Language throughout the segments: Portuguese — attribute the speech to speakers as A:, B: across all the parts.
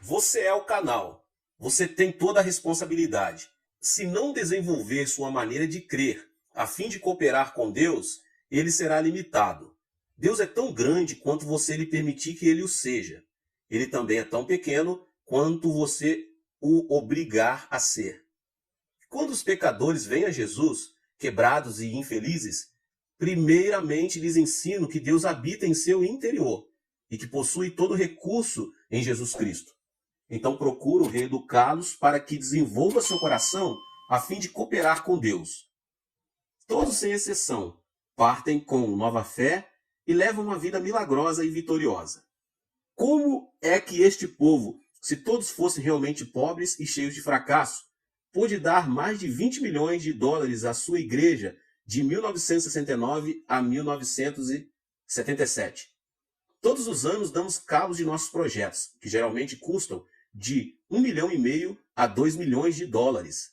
A: Você é o canal. Você tem toda a responsabilidade. Se não desenvolver sua maneira de crer a fim de cooperar com Deus, ele será limitado. Deus é tão grande quanto você lhe permitir que ele o seja. Ele também é tão pequeno quanto você o obrigar a ser. Quando os pecadores vêm a Jesus, quebrados e infelizes, primeiramente lhes ensino que Deus habita em seu interior e que possui todo recurso em Jesus Cristo. Então procuro reeducá-los para que desenvolva seu coração a fim de cooperar com Deus. Todos, sem exceção, partem com nova fé e levam uma vida milagrosa e vitoriosa. Como é que este povo, se todos fossem realmente pobres e cheios de fracasso, pôde dar mais de 20 milhões de dólares à sua igreja de 1969 a 1977? Todos os anos damos cabos de nossos projetos, que geralmente custam de 1,5 milhão a 2 milhões de dólares.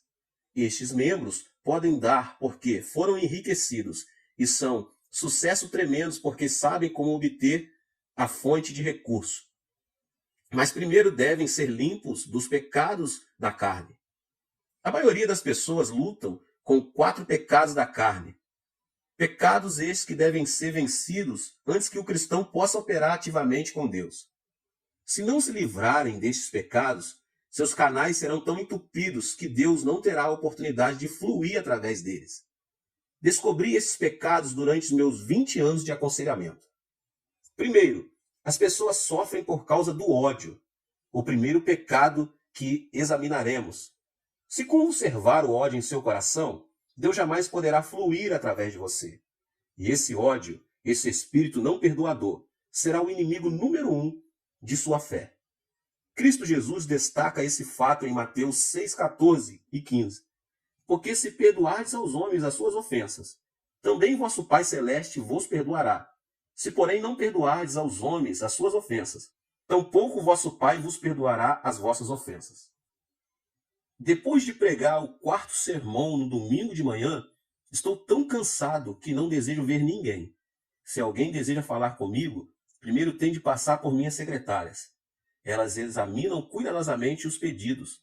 A: Estes membros podem dar porque foram enriquecidos e são sucesso tremendos porque sabem como obter a fonte de recurso. Mas primeiro devem ser limpos dos pecados da carne. A maioria das pessoas lutam com 4 pecados da carne. Pecados estes que devem ser vencidos antes que o cristão possa operar ativamente com Deus. Se não se livrarem destes pecados, seus canais serão tão entupidos que Deus não terá a oportunidade de fluir através deles. Descobri esses pecados durante os meus 20 anos de aconselhamento. Primeiro, as pessoas sofrem por causa do ódio, o primeiro pecado que examinaremos. Se conservar o ódio em seu coração, Deus jamais poderá fluir através de você. E esse ódio, esse espírito não perdoador, será o inimigo número 1 de sua fé. Cristo Jesus destaca esse fato em Mateus 6,14 e 15. Porque se perdoardes aos homens as suas ofensas, também vosso Pai Celeste vos perdoará. Se porém não perdoardes aos homens as suas ofensas, tampouco vosso Pai vos perdoará as vossas ofensas. Depois de pregar o 4º sermão no domingo de manhã, estou tão cansado que não desejo ver ninguém. Se alguém deseja falar comigo, primeiro tem de passar por minhas secretárias. Elas examinam cuidadosamente os pedidos.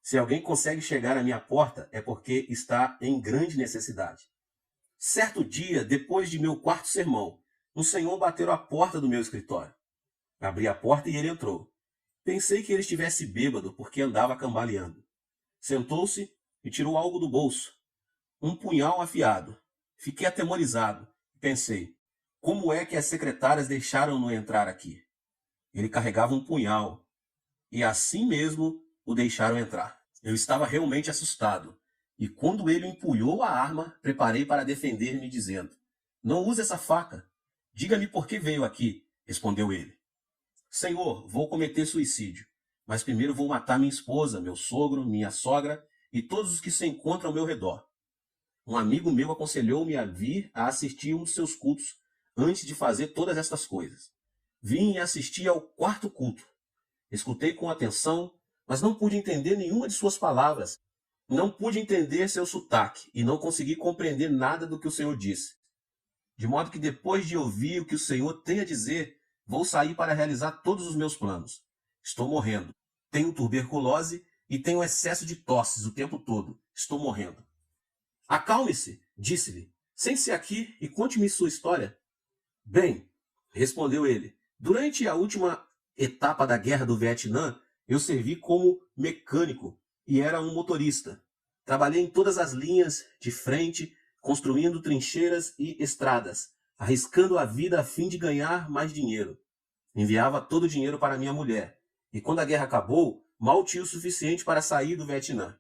A: Se alguém consegue chegar à minha porta, é porque está em grande necessidade. Certo dia, depois de meu 4º sermão, um senhor bateu à porta do meu escritório. Abri a porta e ele entrou. Pensei que ele estivesse bêbado porque andava cambaleando. Sentou-se e tirou algo do bolso. Um punhal afiado. Fiquei atemorizado. Pensei, como é que as secretárias deixaram-no entrar aqui? Ele carregava um punhal. E assim mesmo o deixaram entrar. Eu estava realmente assustado. E quando ele empunhou a arma, preparei para defender-me, dizendo, não use essa faca. Diga-me por que veio aqui, respondeu ele. Senhor, vou cometer suicídio. Mas primeiro vou matar minha esposa, meu sogro, minha sogra e todos os que se encontram ao meu redor. Um amigo meu aconselhou-me a vir a assistir um dos seus cultos antes de fazer todas estas coisas. Vim e assisti ao 4º culto. Escutei com atenção, mas não pude entender nenhuma de suas palavras. Não pude entender seu sotaque e não consegui compreender nada do que o Senhor disse. De modo que depois de ouvir o que o Senhor tem a dizer, vou sair para realizar todos os meus planos. Estou morrendo. Tenho tuberculose e tenho excesso de tosses o tempo todo. Estou morrendo. Acalme-se, disse-lhe. Sente-se aqui e conte-me sua história. Bem, respondeu ele. Durante a última etapa da Guerra do Vietnã, eu servi como mecânico e era um motorista. Trabalhei em todas as linhas de frente, construindo trincheiras e estradas, arriscando a vida a fim de ganhar mais dinheiro. Enviava todo o dinheiro para minha mulher. E quando a guerra acabou, mal tinha o suficiente para sair do Vietnã.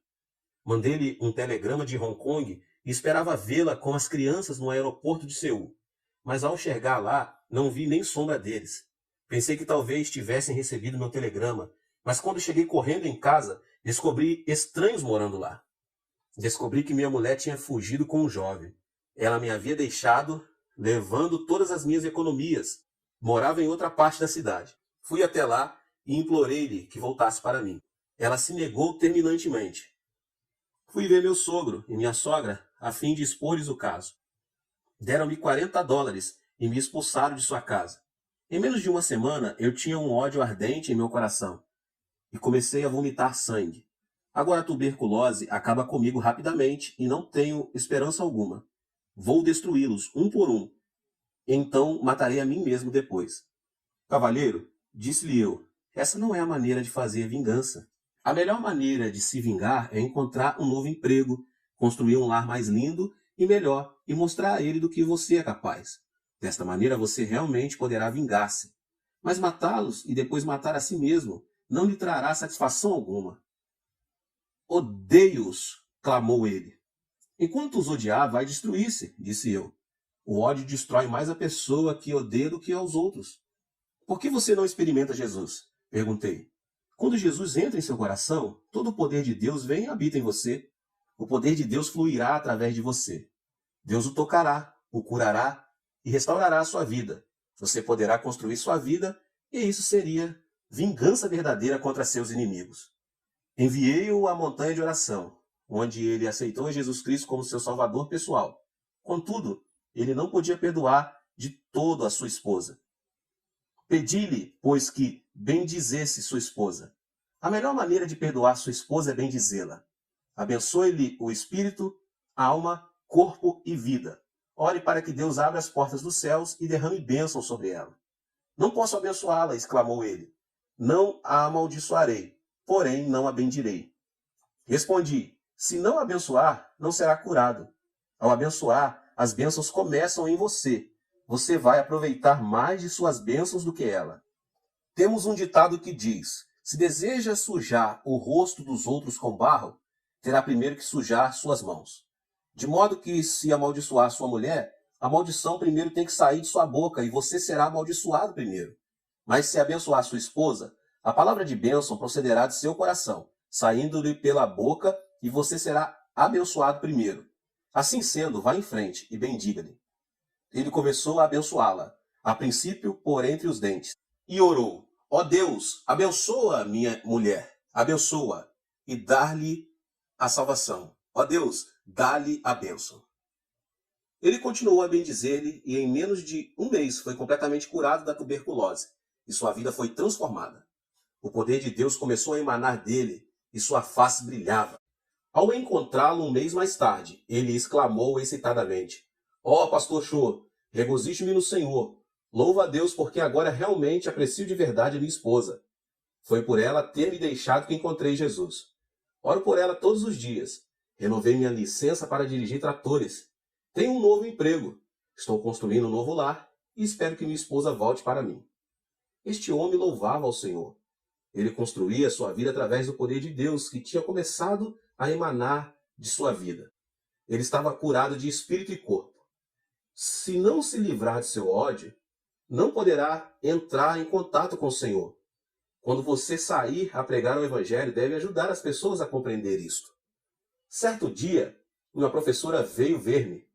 A: Mandei-lhe um telegrama de Hong Kong e esperava vê-la com as crianças no aeroporto de Seul. Mas ao chegar lá, não vi nem sombra deles. Pensei que talvez tivessem recebido meu telegrama, mas quando cheguei correndo em casa, descobri estranhos morando lá. Descobri que minha mulher tinha fugido com um jovem. Ela me havia deixado, levando todas as minhas economias. Morava em outra parte da cidade. Fui até lá e implorei-lhe que voltasse para mim. Ela se negou terminantemente. Fui ver meu sogro e minha sogra a fim de expor-lhes o caso. Deram-me $40 e me expulsaram de sua casa. Em menos de uma semana, eu tinha um ódio ardente em meu coração. e comecei a vomitar sangue. Agora a tuberculose acaba comigo rapidamente e não tenho esperança alguma. Vou destruí-los um por um. Então matarei a mim mesmo depois. Cavalheiro, disse-lhe eu, essa não é a maneira de fazer vingança. A melhor maneira de se vingar é encontrar um novo emprego, construir um lar mais lindo e melhor e mostrar a ele do que você é capaz. Desta maneira você realmente poderá vingar-se. Mas matá-los e depois matar a si mesmo não lhe trará satisfação alguma. Odeio-os, clamou ele. Enquanto os odiar, vai destruir-se, disse eu. O ódio destrói mais a pessoa que odeia do que aos outros. Por que você não experimenta Jesus? Perguntei. Quando Jesus entra em seu coração, todo o poder de Deus vem e habita em você. O poder de Deus fluirá através de você. Deus o tocará, o curará e restaurará a sua vida. Você poderá construir sua vida e isso seria vingança verdadeira contra seus inimigos. Enviei-o à montanha de oração, onde ele aceitou Jesus Cristo como seu salvador pessoal. Contudo, ele não podia perdoar de todo a sua esposa. Pedi-lhe, pois, que bendizesse sua esposa. A melhor maneira de perdoar sua esposa é bendizê-la. Abençoe-lhe o espírito, alma, corpo e vida. Ore para que Deus abra as portas dos céus e derrame bênção sobre ela. Não posso abençoá-la, exclamou ele. Não a amaldiçoarei, porém não a bendirei. Respondi, se não abençoar, não será curado. Ao abençoar, as bênçãos começam em você. Você vai aproveitar mais de suas bênçãos do que ela. Temos um ditado que diz, se deseja sujar o rosto dos outros com barro, terá primeiro que sujar suas mãos. De modo que, se amaldiçoar sua mulher, a maldição primeiro tem que sair de sua boca e você será amaldiçoado primeiro. Mas se abençoar sua esposa, a palavra de bênção procederá de seu coração, saindo-lhe pela boca e você será abençoado primeiro. Assim sendo, vá em frente e bendiga-lhe. Ele começou a abençoá-la, a princípio por entre os dentes, e orou, ó Deus, abençoa minha mulher, abençoa, e dá-lhe a salvação. Ó Deus, dá-lhe a bênção. Ele continuou a bendizer-lhe e em menos de um mês foi completamente curado da tuberculose e sua vida foi transformada. O poder de Deus começou a emanar dele e sua face brilhava. Ao encontrá-lo um mês mais tarde, ele exclamou excitadamente, ó pastor Cho, regozije-me no Senhor. Louva a Deus porque agora realmente aprecio de verdade a minha esposa. Foi por ela ter me deixado que encontrei Jesus. Oro por ela todos os dias. Renovei minha licença para dirigir tratores. Tenho um novo emprego. Estou construindo um novo lar e espero que minha esposa volte para mim. Este homem louvava ao Senhor. Ele construía sua vida através do poder de Deus que tinha começado a emanar de sua vida. Ele estava curado de espírito e corpo. Se não se livrar de seu ódio, não poderá entrar em contato com o Senhor. Quando você sair a pregar o Evangelho, deve ajudar as pessoas a compreender isto. Certo dia, uma professora veio ver-me.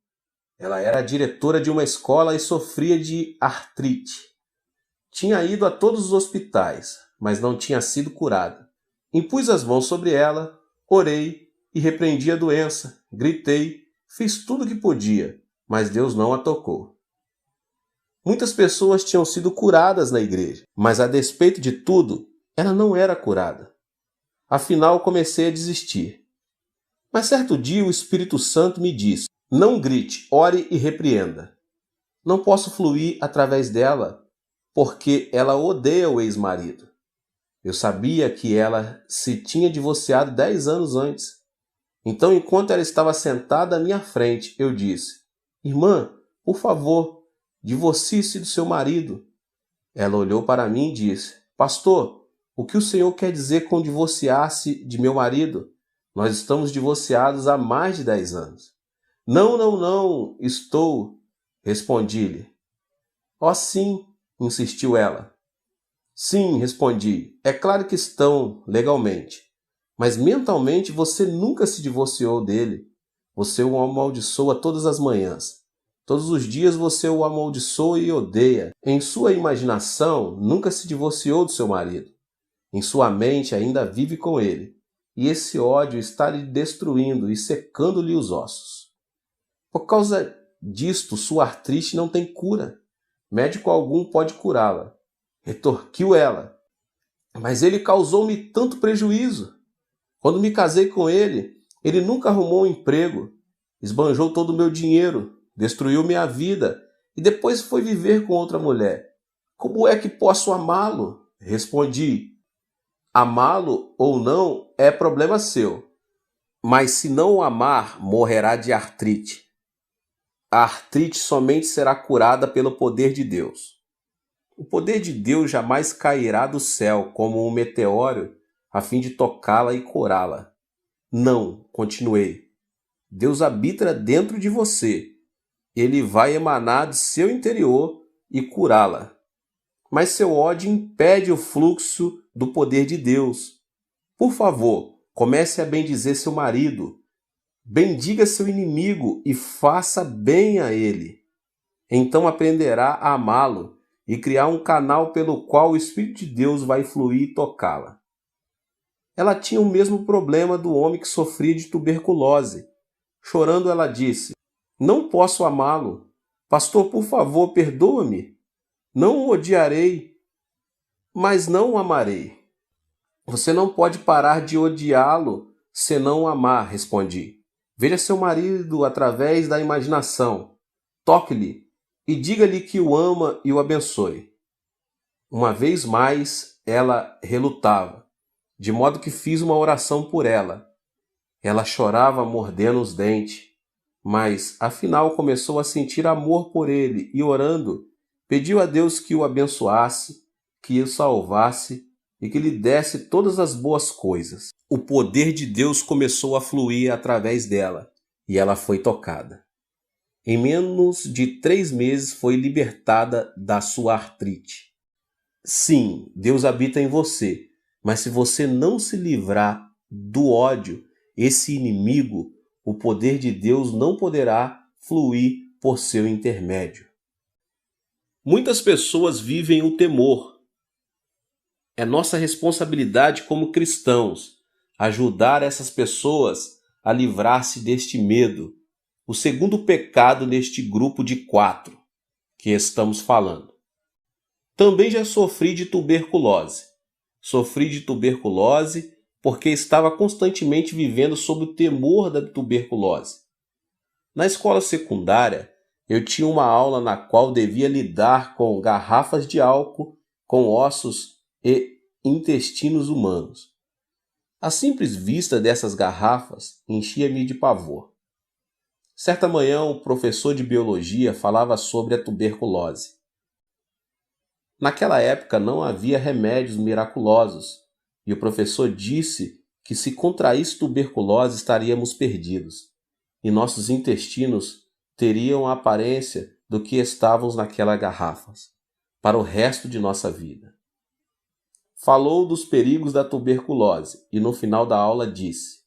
A: Ela era a diretora de uma escola e sofria de artrite. Tinha ido a todos os hospitais, mas não tinha sido curada. Impus as mãos sobre ela, orei e repreendi a doença. Gritei, fiz tudo o que podia, mas Deus não a tocou. Muitas pessoas tinham sido curadas na igreja, mas a despeito de tudo, ela não era curada. Afinal, comecei a desistir. Mas certo dia o Espírito Santo me disse, não grite, ore e repreenda. Não posso fluir através dela, porque ela odeia o ex-marido. Eu sabia que ela se tinha divorciado 10 anos antes. Então, enquanto ela estava sentada à minha frente, eu disse, irmã, por favor, divorcie-se do seu marido. Ela olhou para mim e disse, pastor, o que o senhor quer dizer com divorciar-se de meu marido? Nós estamos divorciados há mais de 10 anos. Não, estou, respondi-lhe. Oh, sim, insistiu ela. Sim, respondi, é claro que estão, legalmente. Mas mentalmente você nunca se divorciou dele. Você o amaldiçoa todas as manhãs. Todos os dias você o amaldiçoa e odeia. Em sua imaginação, nunca se divorciou do seu marido. Em sua mente ainda vive com ele. E esse ódio está lhe destruindo e secando-lhe os ossos. Por causa disto, sua artrite não tem cura. Médico algum pode curá-la. Retorquiu ela. Mas ele causou-me tanto prejuízo. Quando me casei com ele, ele nunca arrumou um emprego, esbanjou todo o meu dinheiro, destruiu minha vida e depois foi viver com outra mulher. Como é que posso amá-lo? Respondi: amá-lo ou não é problema seu, mas se não o amar, morrerá de artrite. A artrite somente será curada pelo poder de Deus. O poder de Deus jamais cairá do céu como um meteoro a fim de tocá-la e curá-la. Não, continuei. Deus habita dentro de você. Ele vai emanar de seu interior e curá-la. Mas seu ódio impede o fluxo do poder de Deus. Por favor, comece a bendizer seu marido. Bendiga seu inimigo e faça bem a ele. Então aprenderá a amá-lo e criar um canal pelo qual o Espírito de Deus vai fluir e tocá-la. Ela tinha o mesmo problema do homem que sofria de tuberculose. Chorando, ela disse: não posso amá-lo. Pastor, por favor, perdoa-me. Não o odiarei, mas não o amarei. Você não pode parar de odiá-lo senão o amar, respondi. Veja seu marido através da imaginação. Toque-lhe e diga-lhe que o ama e o abençoe. Uma vez mais, ela relutava, de modo que fiz uma oração por ela. Ela chorava mordendo os dentes, mas afinal começou a sentir amor por ele e, orando, pediu a Deus que o abençoasse, que o salvasse e que lhe desse todas as boas coisas. O poder de Deus começou a fluir através dela e ela foi tocada. Em menos de 3 meses foi libertada da sua artrite. Sim, Deus habita em você, mas se você não se livrar do ódio, esse inimigo, o poder de Deus não poderá fluir por seu intermédio. Muitas pessoas vivem o temor. É nossa responsabilidade como cristãos ajudar essas pessoas a livrar-se deste medo, o segundo pecado neste grupo de 4 que estamos falando. Também já sofri de tuberculose. Sofri de tuberculose porque estava constantemente vivendo sob o temor da tuberculose. Na escola secundária, eu tinha uma aula na qual devia lidar com garrafas de álcool, com ossos e intestinos humanos. A simples vista dessas garrafas enchia-me de pavor. Certa manhã, o professor de biologia falava sobre a tuberculose. Naquela época não havia remédios miraculosos, e o professor disse que se contraísse tuberculose estaríamos perdidos, e nossos intestinos teriam a aparência do que estávamos naquelas garrafas, para o resto de nossa vida. Falou dos perigos da tuberculose e no final da aula disse: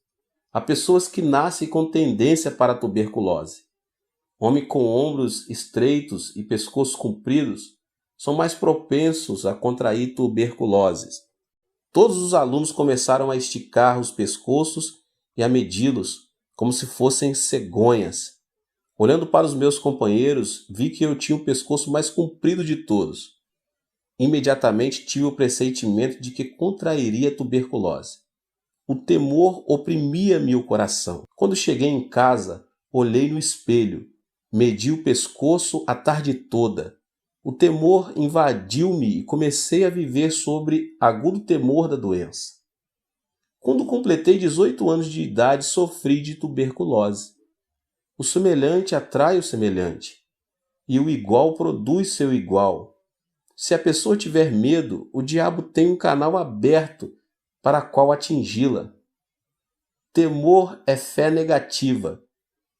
A: há pessoas que nascem com tendência para a tuberculose. Homens com ombros estreitos e pescoços compridos são mais propensos a contrair tuberculose. Todos os alunos começaram a esticar os pescoços e a medi-los como se fossem cegonhas. Olhando para os meus companheiros, vi que eu tinha o pescoço mais comprido de todos. Imediatamente tive o pressentimento de que contrairia tuberculose. O temor oprimia-me o coração. Quando cheguei em casa, olhei no espelho, medi o pescoço a tarde toda. O temor invadiu-me e comecei a viver sobre agudo temor da doença. Quando completei 18 anos de idade, sofri de tuberculose. O semelhante atrai o semelhante, e o igual produz seu igual. Se a pessoa tiver medo, o diabo tem um canal aberto para qual atingi-la. Temor é fé negativa.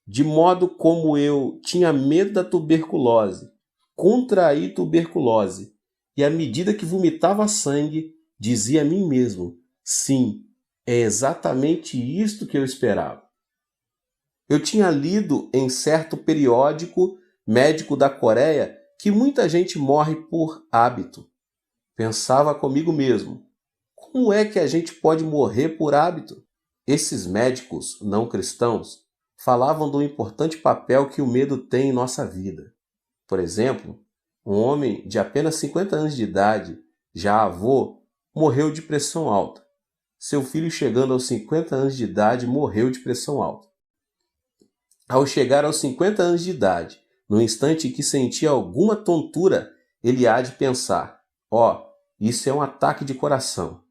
A: De modo como eu tinha medo da tuberculose, contraí tuberculose, e à medida que vomitava sangue, dizia a mim mesmo: sim, é exatamente isto que eu esperava. Eu tinha lido em certo periódico médico da Coreia que muita gente morre por hábito. Pensava comigo mesmo: como é que a gente pode morrer por hábito? Esses médicos não cristãos falavam do importante papel que o medo tem em nossa vida. Por exemplo, um homem de apenas 50 anos de idade, já avô, morreu de pressão alta. Seu filho, chegando aos 50 anos de idade, morreu de pressão alta. Ao chegar aos 50 anos de idade, no instante em que sentia alguma tontura, ele há de pensar: isso é um ataque de coração.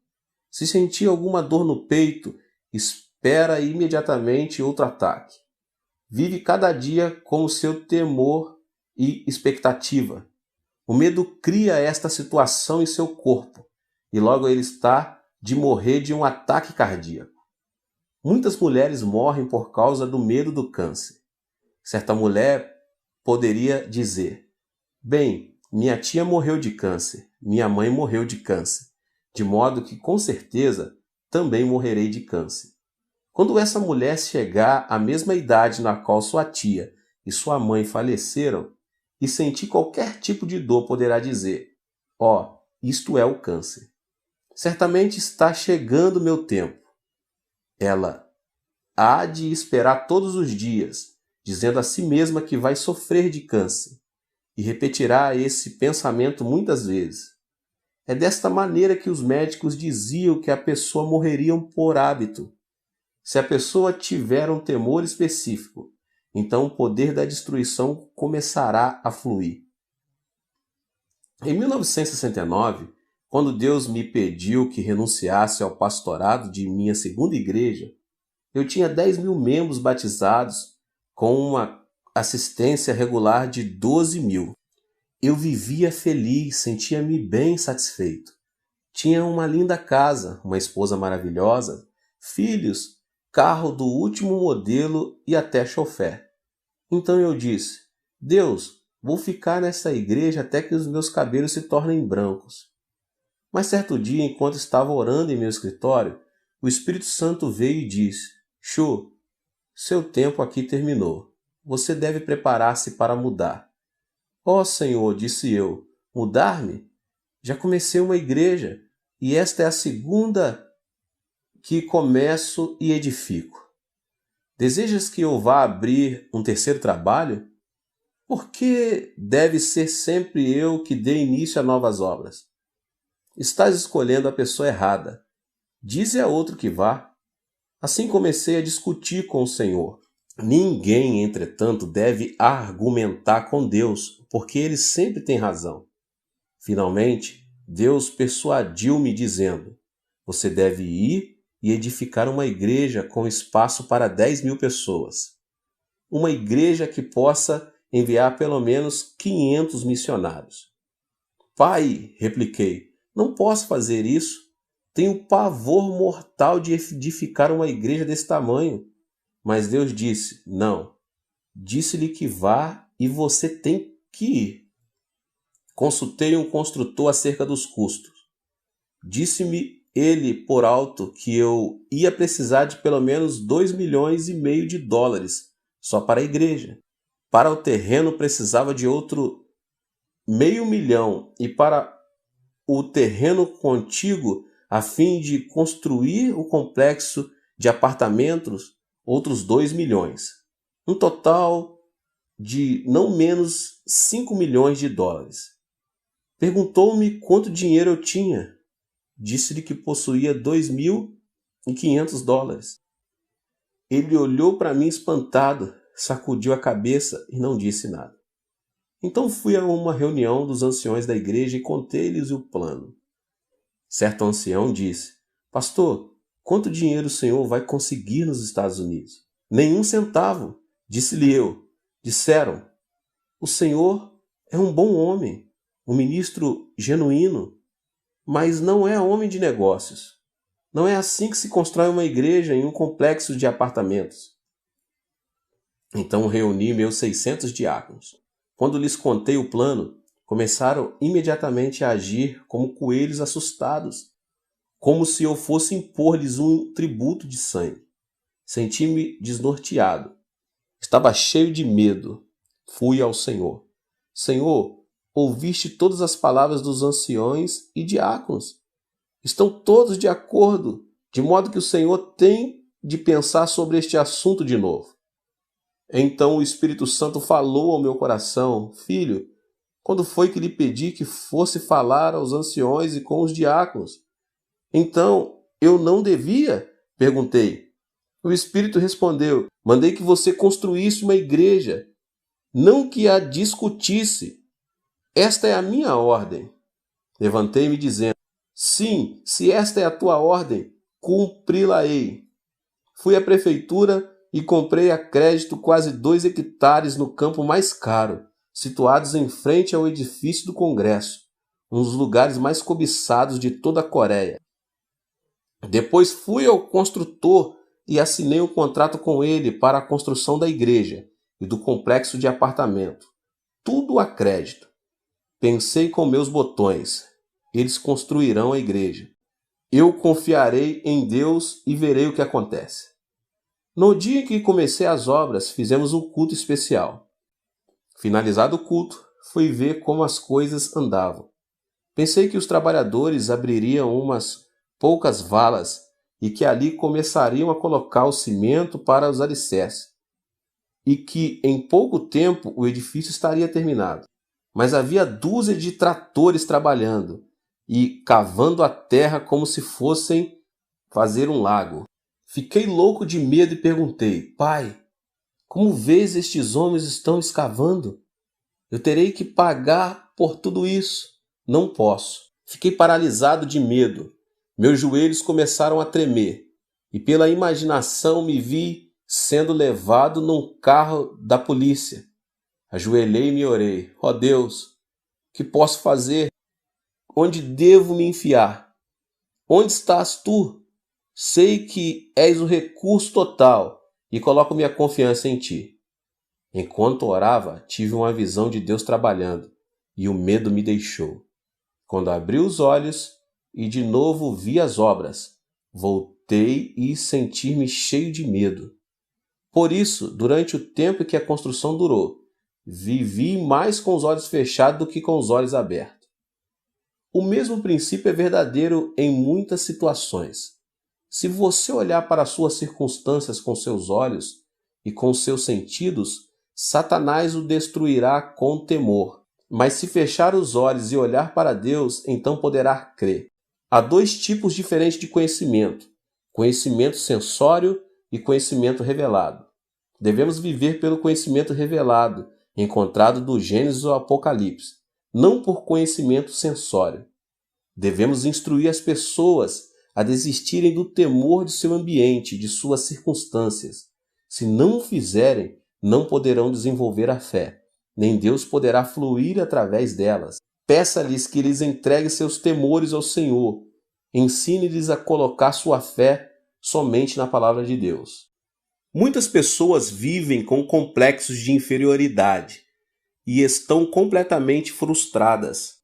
A: Se sentir alguma dor no peito, espera imediatamente outro ataque. Vive cada dia com o seu temor e expectativa. O medo cria esta situação em seu corpo, e logo ele está de morrer de um ataque cardíaco. Muitas mulheres morrem por causa do medo do câncer. Certa mulher poderia dizer: bem, minha tia morreu de câncer, minha mãe morreu de câncer, de modo que com certeza também morrerei de câncer. Quando essa mulher chegar à mesma idade na qual sua tia e sua mãe faleceram, e sentir qualquer tipo de dor, poderá dizer: isto é o câncer. Certamente está chegando meu tempo. Ela há de esperar todos os dias, dizendo a si mesma que vai sofrer de câncer, e repetirá esse pensamento muitas vezes. É desta maneira que os médicos diziam que a pessoa morreria por hábito. Se a pessoa tiver um temor específico, então o poder da destruição começará a fluir. Em 1969, quando Deus me pediu que renunciasse ao pastorado de minha segunda igreja, eu tinha 10 mil membros batizados com uma assistência regular de 12 mil. Eu vivia feliz, sentia-me bem satisfeito. Tinha uma linda casa, uma esposa maravilhosa, filhos, carro do último modelo e até chofé. Então eu disse: Deus, vou ficar nessa igreja até que os meus cabelos se tornem brancos. Mas certo dia, enquanto estava orando em meu escritório, o Espírito Santo veio e disse: Chu, seu tempo aqui terminou. Você deve preparar-se para mudar. Senhor, disse eu, mudar-me? Já comecei uma igreja e esta é a segunda que começo e edifico. Desejas que eu vá abrir um terceiro trabalho? Por que deve ser sempre eu que dê início a novas obras? Estás escolhendo a pessoa errada. Dize a outro que vá. Assim comecei a discutir com o Senhor. Ninguém, entretanto, deve argumentar com Deus, porque ele sempre tem razão. Finalmente, Deus persuadiu-me dizendo: você deve ir e edificar uma igreja com espaço para 10 mil pessoas. Uma igreja que possa enviar pelo menos 500 missionários. Pai, repliquei, não posso fazer isso. Tenho pavor mortal de edificar uma igreja desse tamanho. Mas Deus disse: não. Disse-lhe que vá e você tem que ir. Consultei um construtor acerca dos custos. Disse-me ele por alto que eu ia precisar de pelo menos 2,5 milhões de dólares só para a igreja. Para o terreno precisava de outro 500 mil e para o terreno contíguo, a fim de construir o complexo de apartamentos, outros 2 milhões. Um total de não menos 5 milhões de dólares. Perguntou-me quanto dinheiro eu tinha. Disse-lhe que possuía 2.500 dólares. Ele olhou para mim espantado, sacudiu a cabeça e não disse nada. Então fui a uma reunião dos anciões da igreja e contei-lhes o plano. Certo ancião disse: Pastor, quanto dinheiro o senhor vai conseguir nos Estados Unidos? Nenhum centavo, disse-lhe eu. Disseram: o senhor é um bom homem, um ministro genuíno, mas não é homem de negócios. Não é assim que se constrói uma igreja em um complexo de apartamentos. Então reuni meus 600 diáconos. Quando lhes contei o plano, começaram imediatamente a agir como coelhos assustados, como se eu fosse impor-lhes um tributo de sangue. Senti-me desnorteado. Estava cheio de medo. Fui ao Senhor. Senhor, ouviste todas as palavras dos anciões e diáconos. Estão todos de acordo, de modo que o Senhor tem de pensar sobre este assunto de novo. Então o Espírito Santo falou ao meu coração: Filho, quando foi que lhe pedi que fosse falar aos anciões e com os diáconos? Então, eu não devia? Perguntei. O Espírito respondeu: mandei que você construísse uma igreja, não que a discutisse. Esta é a minha ordem. Levantei-me dizendo: sim, se esta é a tua ordem, cumpri-la-ei. Fui à prefeitura e comprei a crédito quase 2 hectares no campo mais caro, situados em frente ao edifício do Congresso, um dos lugares mais cobiçados de toda a Coreia. Depois fui ao construtor e assinei um contrato com ele para a construção da igreja e do complexo de apartamento. Tudo a crédito. Pensei com meus botões: eles construirão a igreja. Eu confiarei em Deus e verei o que acontece. No dia em que comecei as obras, fizemos um culto especial. Finalizado o culto, fui ver como as coisas andavam. Pensei que os trabalhadores abririam umas poucas valas e que ali começariam a colocar o cimento para os alicerces, e que em pouco tempo o edifício estaria terminado. Mas havia dúzia de tratores trabalhando e cavando a terra como se fossem fazer um lago. Fiquei louco de medo e perguntei: Pai, como vês estes homens estão escavando? Eu terei que pagar por tudo isso. Não posso. Fiquei paralisado de medo. Meus joelhos começaram a tremer e pela imaginação me vi sendo levado num carro da polícia. Ajoelhei-me e orei: ó Deus, o que posso fazer? Onde devo me enfiar? Onde estás tu? Sei que és o recurso total e coloco minha confiança em ti. Enquanto orava, tive uma visão de Deus trabalhando e o medo me deixou. Quando abri os olhos e de novo vi as obras, voltei e senti-me cheio de medo. Por isso, durante o tempo que a construção durou, vivi mais com os olhos fechados do que com os olhos abertos. O mesmo princípio é verdadeiro em muitas situações. Se você olhar para as suas circunstâncias com seus olhos e com seus sentidos, Satanás o destruirá com temor. Mas se fechar os olhos e olhar para Deus, então poderá crer. Há 2 tipos diferentes de conhecimento: conhecimento sensório e conhecimento revelado. Devemos viver pelo conhecimento revelado, encontrado do Gênesis ao Apocalipse, não por conhecimento sensório. Devemos instruir as pessoas a desistirem do temor de seu ambiente, de suas circunstâncias. Se não o fizerem, não poderão desenvolver a fé, nem Deus poderá fluir através delas. Peça-lhes que lhes entregue seus temores ao Senhor. Ensine-lhes a colocar sua fé somente na palavra de Deus. Muitas pessoas vivem com complexos de inferioridade e estão completamente frustradas.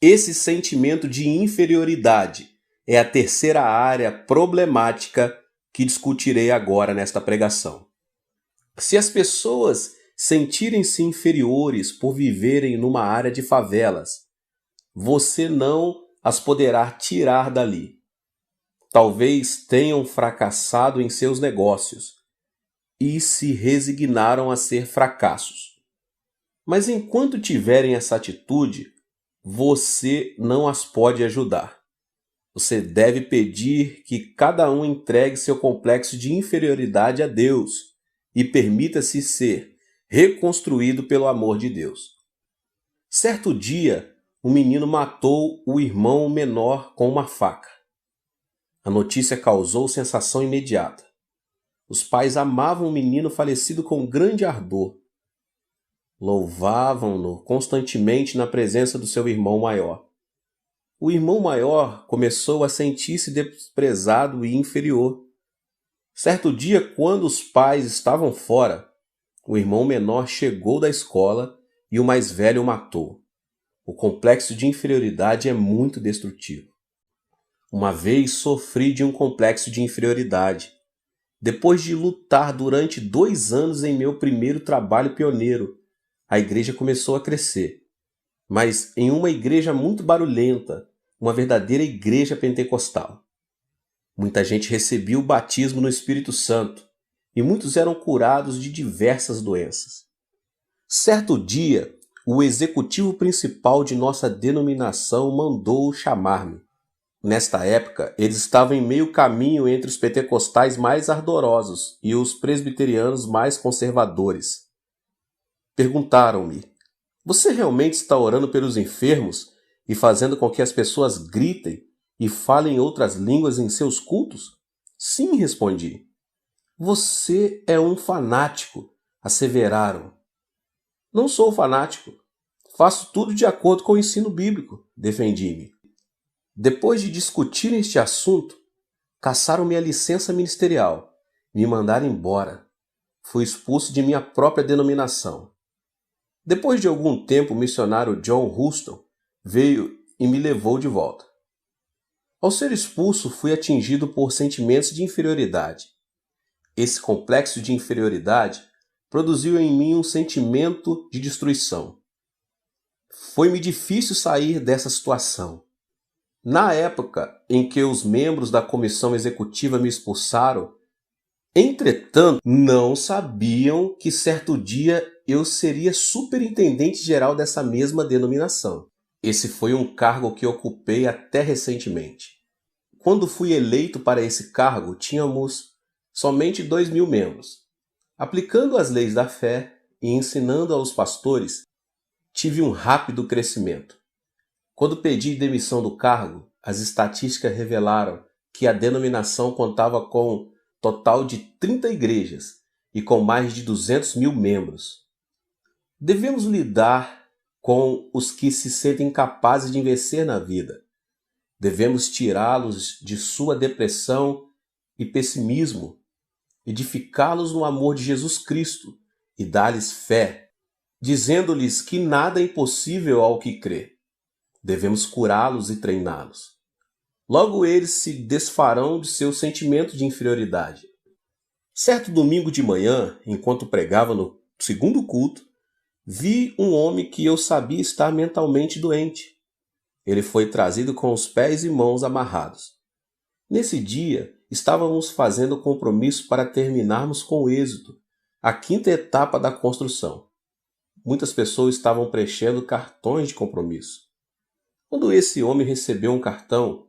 A: Esse sentimento de inferioridade é a terceira área problemática que discutirei agora nesta pregação. Se as pessoas sentirem-se inferiores por viverem numa área de favelas, você não as poderá tirar dali. Talvez tenham fracassado em seus negócios e se resignaram a ser fracassos. Mas enquanto tiverem essa atitude, você não as pode ajudar. Você deve pedir que cada um entregue seu complexo de inferioridade a Deus e permita-se ser reconstruído pelo amor de Deus. Certo dia, um menino matou o irmão menor com uma faca. A notícia causou sensação imediata. Os pais amavam o menino falecido com grande ardor. Louvavam-no constantemente na presença do seu irmão maior. O irmão maior começou a sentir-se desprezado e inferior. Certo dia, quando os pais estavam fora, o irmão menor chegou da escola e o mais velho o matou. O complexo de inferioridade é muito destrutivo. Uma vez sofri de um complexo de inferioridade. Depois de lutar durante 2 anos em meu primeiro trabalho pioneiro, a igreja começou a crescer. Mas em uma igreja muito barulhenta, uma verdadeira igreja pentecostal. Muita gente recebia o batismo no Espírito Santo e muitos eram curados de diversas doenças. Certo dia, o executivo principal de nossa denominação mandou chamar-me. Nesta época, eles estavam em meio caminho entre os pentecostais mais ardorosos e os presbiterianos mais conservadores. Perguntaram-me: você realmente está orando pelos enfermos e fazendo com que as pessoas gritem e falem outras línguas em seus cultos? Sim, respondi. Você é um fanático, asseveraram. Não sou fanático. Faço tudo de acordo com o ensino bíblico, defendi-me. Depois de discutir este assunto, cassaram minha licença ministerial, me mandaram embora. Fui expulso de minha própria denominação. Depois de algum tempo, o missionário John Huston veio e me levou de volta. Ao ser expulso, fui atingido por sentimentos de inferioridade. Esse complexo de inferioridade produziu em mim um sentimento de destruição. Foi-me difícil sair dessa situação. Na época em que os membros da comissão executiva me expulsaram, entretanto, não sabiam que certo dia eu seria superintendente-geral dessa mesma denominação. Esse foi um cargo que ocupei até recentemente. Quando fui eleito para esse cargo, tínhamos somente 2.000 membros. Aplicando as leis da fé e ensinando aos pastores, tive um rápido crescimento. Quando pedi demissão do cargo, as estatísticas revelaram que a denominação contava com total de 30 igrejas e com mais de 200.000 membros. Devemos lidar com os que se sentem incapazes de vencer na vida. Devemos tirá-los de sua depressão e pessimismo, edificá-los no amor de Jesus Cristo e dar-lhes fé, dizendo-lhes que nada é impossível ao que crê. Devemos curá-los e treiná-los. Logo eles se desfarão de seu sentimento de inferioridade. Certo domingo de manhã, enquanto pregava no segundo culto, vi um homem que eu sabia estar mentalmente doente. Ele foi trazido com os pés e mãos amarrados. Nesse dia, estávamos fazendo compromisso para terminarmos com êxito a 5ª etapa da construção. Muitas pessoas estavam preenchendo cartões de compromisso. Quando esse homem recebeu um cartão,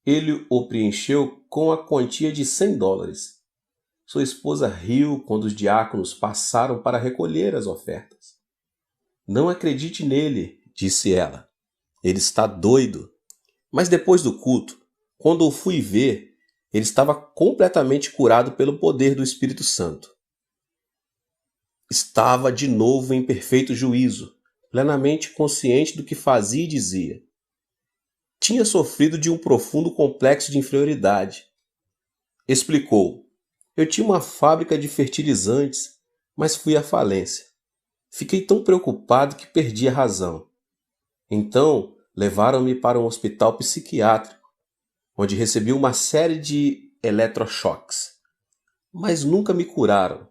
A: ele o preencheu com a quantia de $100. Sua esposa riu quando os diáconos passaram para recolher as ofertas. Não acredite nele, disse ela. Ele está doido. Mas depois do culto, quando o fui ver, ele estava completamente curado pelo poder do Espírito Santo. Estava de novo em perfeito juízo, plenamente consciente do que fazia e dizia. Tinha sofrido de um profundo complexo de inferioridade. Explicou: eu tinha uma fábrica de fertilizantes, mas fui à falência. Fiquei tão preocupado que perdi a razão. Então, levaram-me para um hospital psiquiátrico, onde recebi uma série de eletrochoques. Mas nunca me curaram.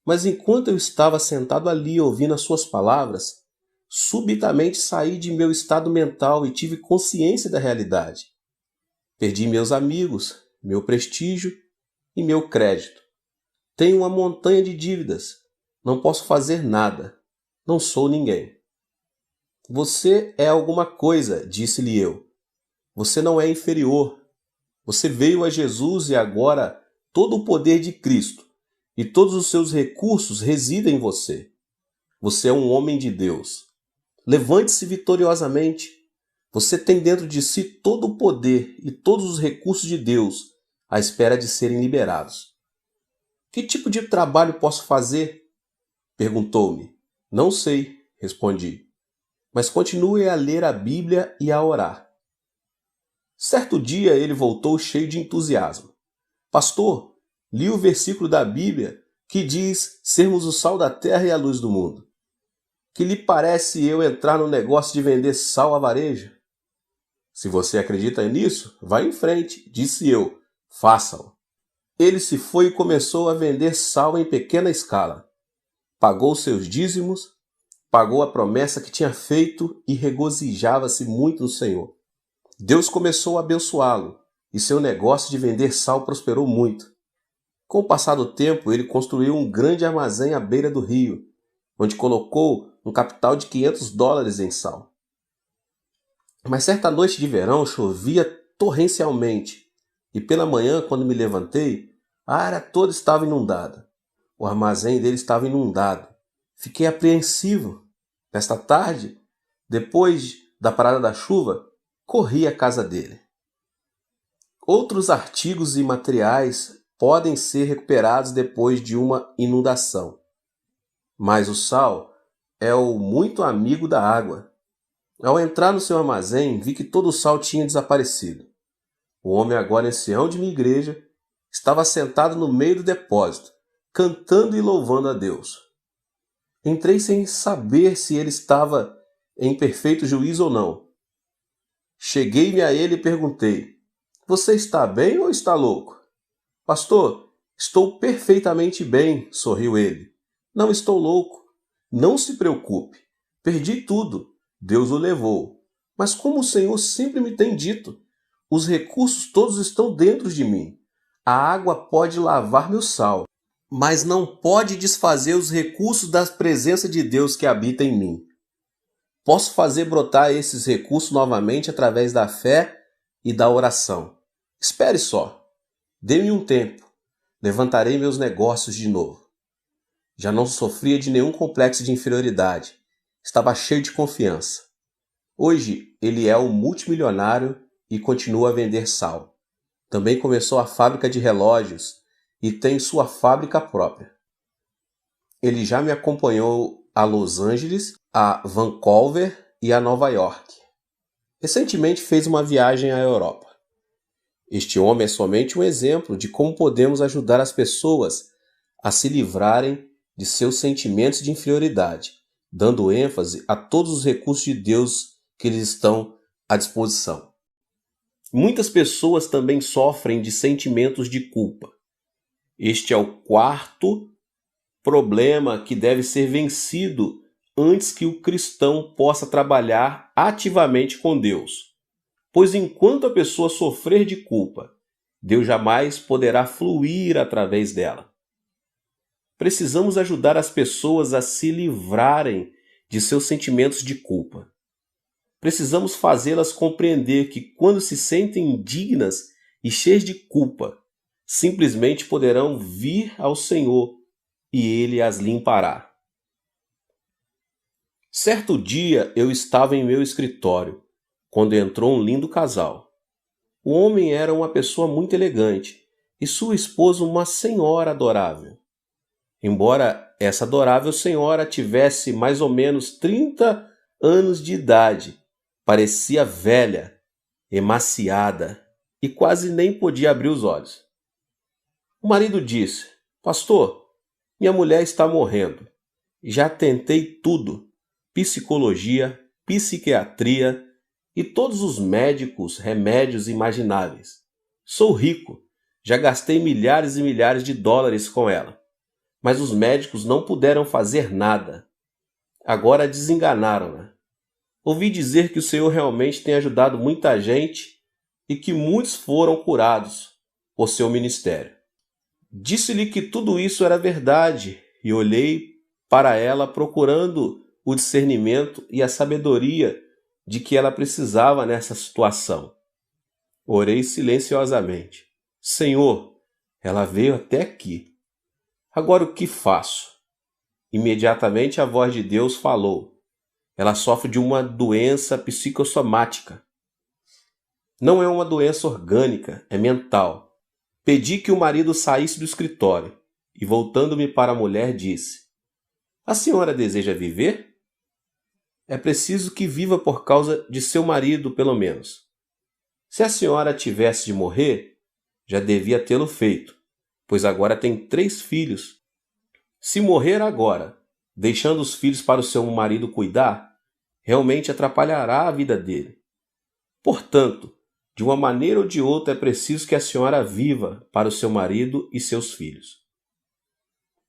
A: Mas enquanto eu estava sentado ali ouvindo as suas palavras, subitamente saí de meu estado mental e tive consciência da realidade. Perdi meus amigos, meu prestígio e meu crédito. Tenho uma montanha de dívidas. Não posso fazer nada. Não sou ninguém. Você é alguma coisa, disse-lhe eu. Você não é inferior. Você veio a Jesus e agora todo o poder de Cristo e todos os seus recursos residem em você. Você é um homem de Deus. Levante-se vitoriosamente. Você tem dentro de si todo o poder e todos os recursos de Deus à espera de serem liberados. Que tipo de trabalho posso fazer? Perguntou-me. Não sei, respondi. Mas continue a ler a Bíblia e a orar. Certo dia ele voltou cheio de entusiasmo. Pastor, li o versículo da Bíblia que diz sermos o sal da terra e a luz do mundo. Que lhe parece eu entrar no negócio de vender sal a varejo? Se você acredita nisso, vá em frente, disse eu. Faça-o. Ele se foi e começou a vender sal em pequena escala. Pagou seus dízimos, pagou a promessa que tinha feito e regozijava-se muito no Senhor. Deus começou a abençoá-lo e seu negócio de vender sal prosperou muito. Com o passar do tempo, ele construiu um grande armazém à beira do rio, onde colocou um capital de $500 em sal. Mas certa noite de verão chovia torrencialmente, e pela manhã, quando me levantei, a área toda estava inundada. O armazém dele estava inundado. Fiquei apreensivo. Nesta tarde, depois da parada da chuva, corri à casa dele. Outros artigos e materiais podem ser recuperados depois de uma inundação, mas o sal é o muito amigo da água. Ao entrar no seu armazém, vi que todo o sal tinha desaparecido. O homem, agora ancião de minha igreja, estava sentado no meio do depósito, cantando e louvando a Deus. Entrei sem saber se ele estava em perfeito juízo ou não. Cheguei-me a ele e perguntei: "Você está bem ou está louco?" "Pastor, estou perfeitamente bem", sorriu ele. "Não estou louco. Não se preocupe. Perdi tudo. Deus o levou. Mas como o Senhor sempre me tem dito, os recursos todos estão dentro de mim. A água pode lavar meu sal, mas não pode desfazer os recursos da presença de Deus que habita em mim. Posso fazer brotar esses recursos novamente através da fé e da oração. Espere só. Dê-me um tempo. Levantarei meus negócios de novo." Já não sofria de nenhum complexo de inferioridade. Estava cheio de confiança. Hoje, ele é um multimilionário e continua a vender sal. Também começou a fábrica de relógios e tem sua fábrica própria. Ele já me acompanhou a Los Angeles, a Vancouver e a Nova York. Recentemente fez uma viagem à Europa. Este homem é somente um exemplo de como podemos ajudar as pessoas a se livrarem de seus sentimentos de inferioridade, dando ênfase a todos os recursos de Deus que lhes estão à disposição. Muitas pessoas também sofrem de sentimentos de culpa. Este é o quarto problema que deve ser vencido antes que o cristão possa trabalhar ativamente com Deus. Pois enquanto a pessoa sofrer de culpa, Deus jamais poderá fluir através dela. Precisamos ajudar as pessoas a se livrarem de seus sentimentos de culpa. Precisamos fazê-las compreender que quando se sentem indignas e cheias de culpa, simplesmente poderão vir ao Senhor e Ele as limpará. Certo dia eu estava em meu escritório, quando entrou um lindo casal. O homem era uma pessoa muito elegante e sua esposa uma senhora adorável. Embora essa adorável senhora tivesse mais ou menos 30 anos de idade, parecia velha, emaciada e quase nem podia abrir os olhos. O marido disse: "Pastor, minha mulher está morrendo. Já tentei tudo, psicologia, psiquiatria e todos os médicos, remédios imagináveis. Sou rico, já gastei milhares e milhares de dólares com ela. Mas os médicos não puderam fazer nada. Agora desenganaram-na. Ouvi dizer que o Senhor realmente tem ajudado muita gente e que muitos foram curados por seu ministério." Disse-lhe que tudo isso era verdade e olhei para ela procurando o discernimento e a sabedoria de que ela precisava nessa situação. Orei silenciosamente. "Senhor, ela veio até aqui. Agora o que faço?" Imediatamente a voz de Deus falou: "Ela sofre de uma doença psicossomática. Não é uma doença orgânica, é mental." Pedi que o marido saísse do escritório e, voltando-me para a mulher, disse: "A senhora deseja viver? É preciso que viva por causa de seu marido, pelo menos. Se a senhora tivesse de morrer, já devia tê-lo feito, pois agora tem 3 filhos. Se morrer agora, deixando os filhos para o seu marido cuidar, realmente atrapalhará a vida dele. Portanto, de uma maneira ou de outra é preciso que a senhora viva para o seu marido e seus filhos."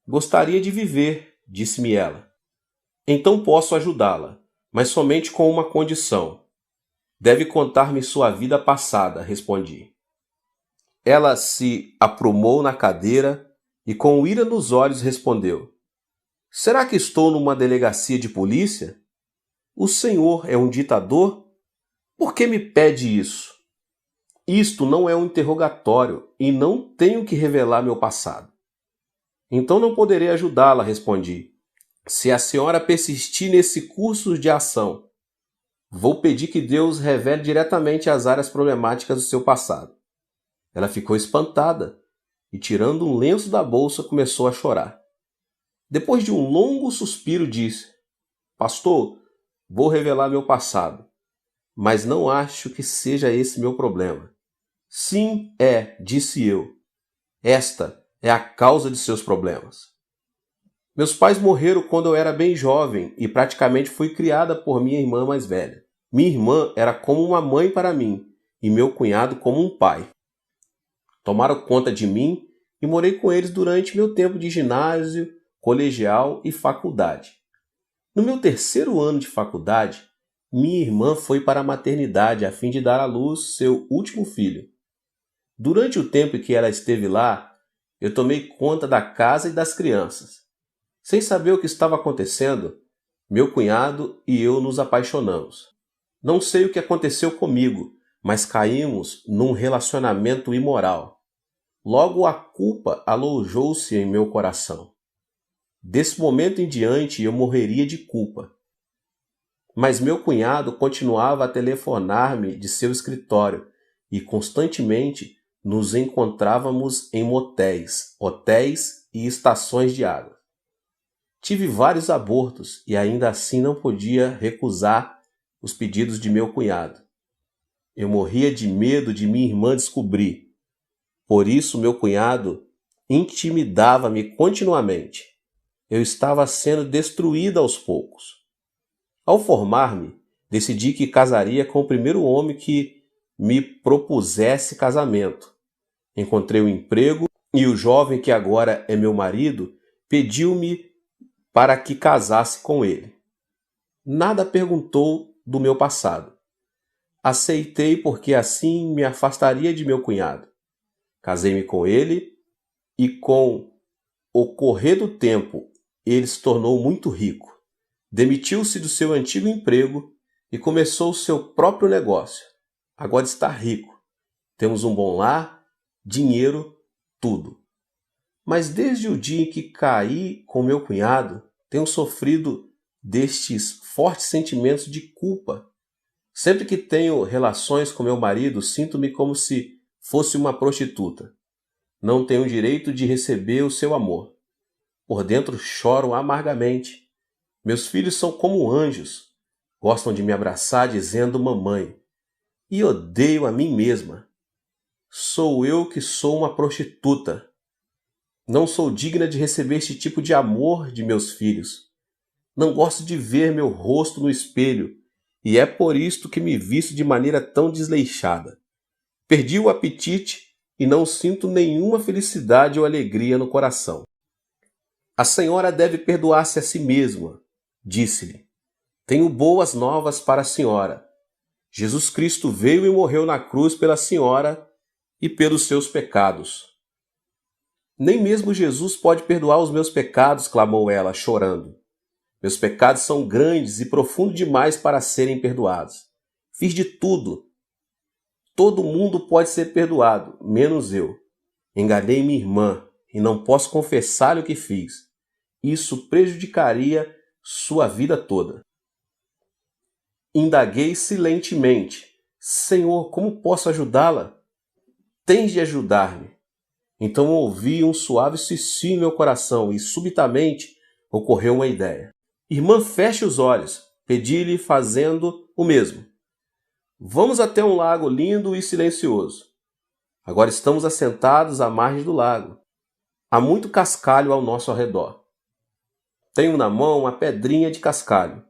A: "Gostaria de viver", disse-me ela. "Então posso ajudá-la, mas somente com uma condição. Deve contar-me sua vida passada", respondi. Ela se aprumou na cadeira e com ira nos olhos respondeu: "Será que estou numa delegacia de polícia? O senhor é um ditador? Por que me pede isso?" Isto não é um interrogatório e não tenho que revelar meu passado. Então não poderei ajudá-la, respondi. Se a senhora persistir nesse curso de ação, vou pedir que Deus revele diretamente as áreas problemáticas do seu passado. Ela ficou espantada e, tirando um lenço da bolsa, começou a chorar. Depois de um longo suspiro, disse: Pastor, vou revelar meu passado, mas não acho que seja esse meu problema. Sim, disse eu. Esta é a causa de seus problemas. Meus pais morreram quando eu era bem jovem e praticamente fui criada por minha irmã mais velha. Minha irmã era como uma mãe para mim e meu cunhado como um pai. Tomaram conta de mim e morei com eles durante meu tempo de ginásio, colegial e faculdade. No meu terceiro ano de faculdade, minha irmã foi para a maternidade a fim de dar à luz seu último filho. Durante o tempo em que ela esteve lá, eu tomei conta da casa e das crianças. Sem saber o que estava acontecendo, meu cunhado e eu nos apaixonamos. Não sei o que aconteceu comigo, mas caímos num relacionamento imoral. Logo a culpa alojou-se em meu coração. Desse momento em diante eu morreria de culpa. Mas meu cunhado continuava a telefonar-me de seu escritório e constantemente nos encontrávamos em motéis, hotéis e estações de água. Tive vários abortos e ainda assim não podia recusar os pedidos de meu cunhado. Eu morria de medo de minha irmã descobrir. Por isso meu cunhado intimidava-me continuamente. Eu estava sendo destruída aos poucos. Ao formar-me, decidi que casaria com o primeiro homem que me propusesse casamento. Encontrei um emprego e o jovem que agora é meu marido pediu-me para que casasse com ele. Nada perguntou do meu passado. Aceitei porque assim me afastaria de meu cunhado. Casei-me com ele e com o correr do tempo ele se tornou muito rico. Demitiu-se do seu antigo emprego e começou o seu próprio negócio. Agora está rico. Temos um bom lar, dinheiro, tudo. Mas desde o dia em que caí com meu cunhado, tenho sofrido destes fortes sentimentos de culpa. Sempre que tenho relações com meu marido, sinto-me como se fosse uma prostituta. Não tenho o direito de receber o seu amor. Por dentro choro amargamente. Meus filhos são como anjos. Gostam de me abraçar dizendo mamãe. E odeio a mim mesma. Sou eu que sou uma prostituta. Não sou digna de receber este tipo de amor de meus filhos. Não gosto de ver meu rosto no espelho, e é por isto que me visto de maneira tão desleixada. Perdi o apetite e não sinto nenhuma felicidade ou alegria no coração. A senhora deve perdoar-se a si mesma, disse-lhe. Tenho boas novas para a senhora. Jesus Cristo veio e morreu na cruz pela senhora e pelos seus pecados. Nem mesmo Jesus pode perdoar os meus pecados, clamou ela, chorando. Meus pecados são grandes e profundos demais para serem perdoados. Fiz de tudo. Todo mundo pode ser perdoado, menos eu. Enganei minha irmã e não posso confessar-lhe o que fiz. Isso prejudicaria sua vida toda. Indaguei silentemente. Senhor, como posso ajudá-la? Tens de ajudar-me. Então ouvi um suave sussurro em meu coração e subitamente ocorreu uma ideia. Irmã, feche os olhos. Pedi-lhe fazendo o mesmo. Vamos até um lago lindo e silencioso. Agora estamos assentados à margem do lago. Há muito cascalho ao nosso redor. Tenho na mão uma pedrinha de cascalho.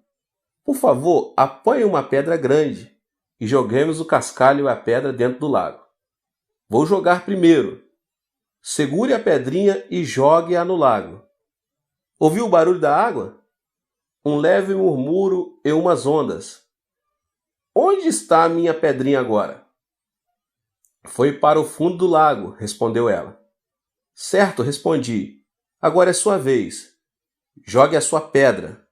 A: Por favor, apanhe uma pedra grande e joguemos o cascalho e a pedra dentro do lago. Vou jogar primeiro. Segure a pedrinha e jogue-a no lago. Ouviu o barulho da água? Um leve murmúrio e umas ondas. Onde está a minha pedrinha agora? Foi para o fundo do lago, respondeu ela. Certo, respondi. Agora é sua vez. Jogue a sua pedra.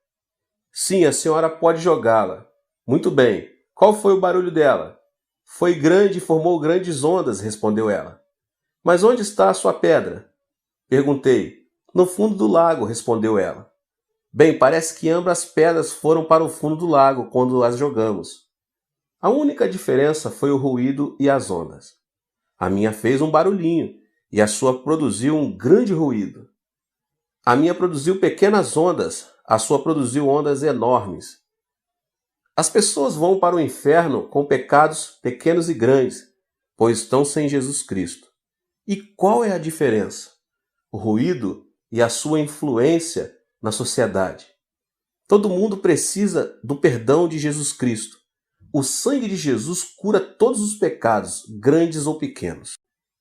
A: Sim, a senhora pode jogá-la. Muito bem. Qual foi o barulho dela? Foi grande e formou grandes ondas, respondeu ela. Mas onde está a sua pedra? Perguntei. No fundo do lago, respondeu ela. Bem, parece que ambas as pedras foram para o fundo do lago quando as jogamos. A única diferença foi o ruído e as ondas. A minha fez um barulhinho e a sua produziu um grande ruído. A minha produziu pequenas ondas, a sua produziu ondas enormes. As pessoas vão para o inferno com pecados pequenos e grandes, pois estão sem Jesus Cristo. E qual é a diferença? O ruído e a sua influência na sociedade. Todo mundo precisa do perdão de Jesus Cristo. O sangue de Jesus cura todos os pecados, grandes ou pequenos.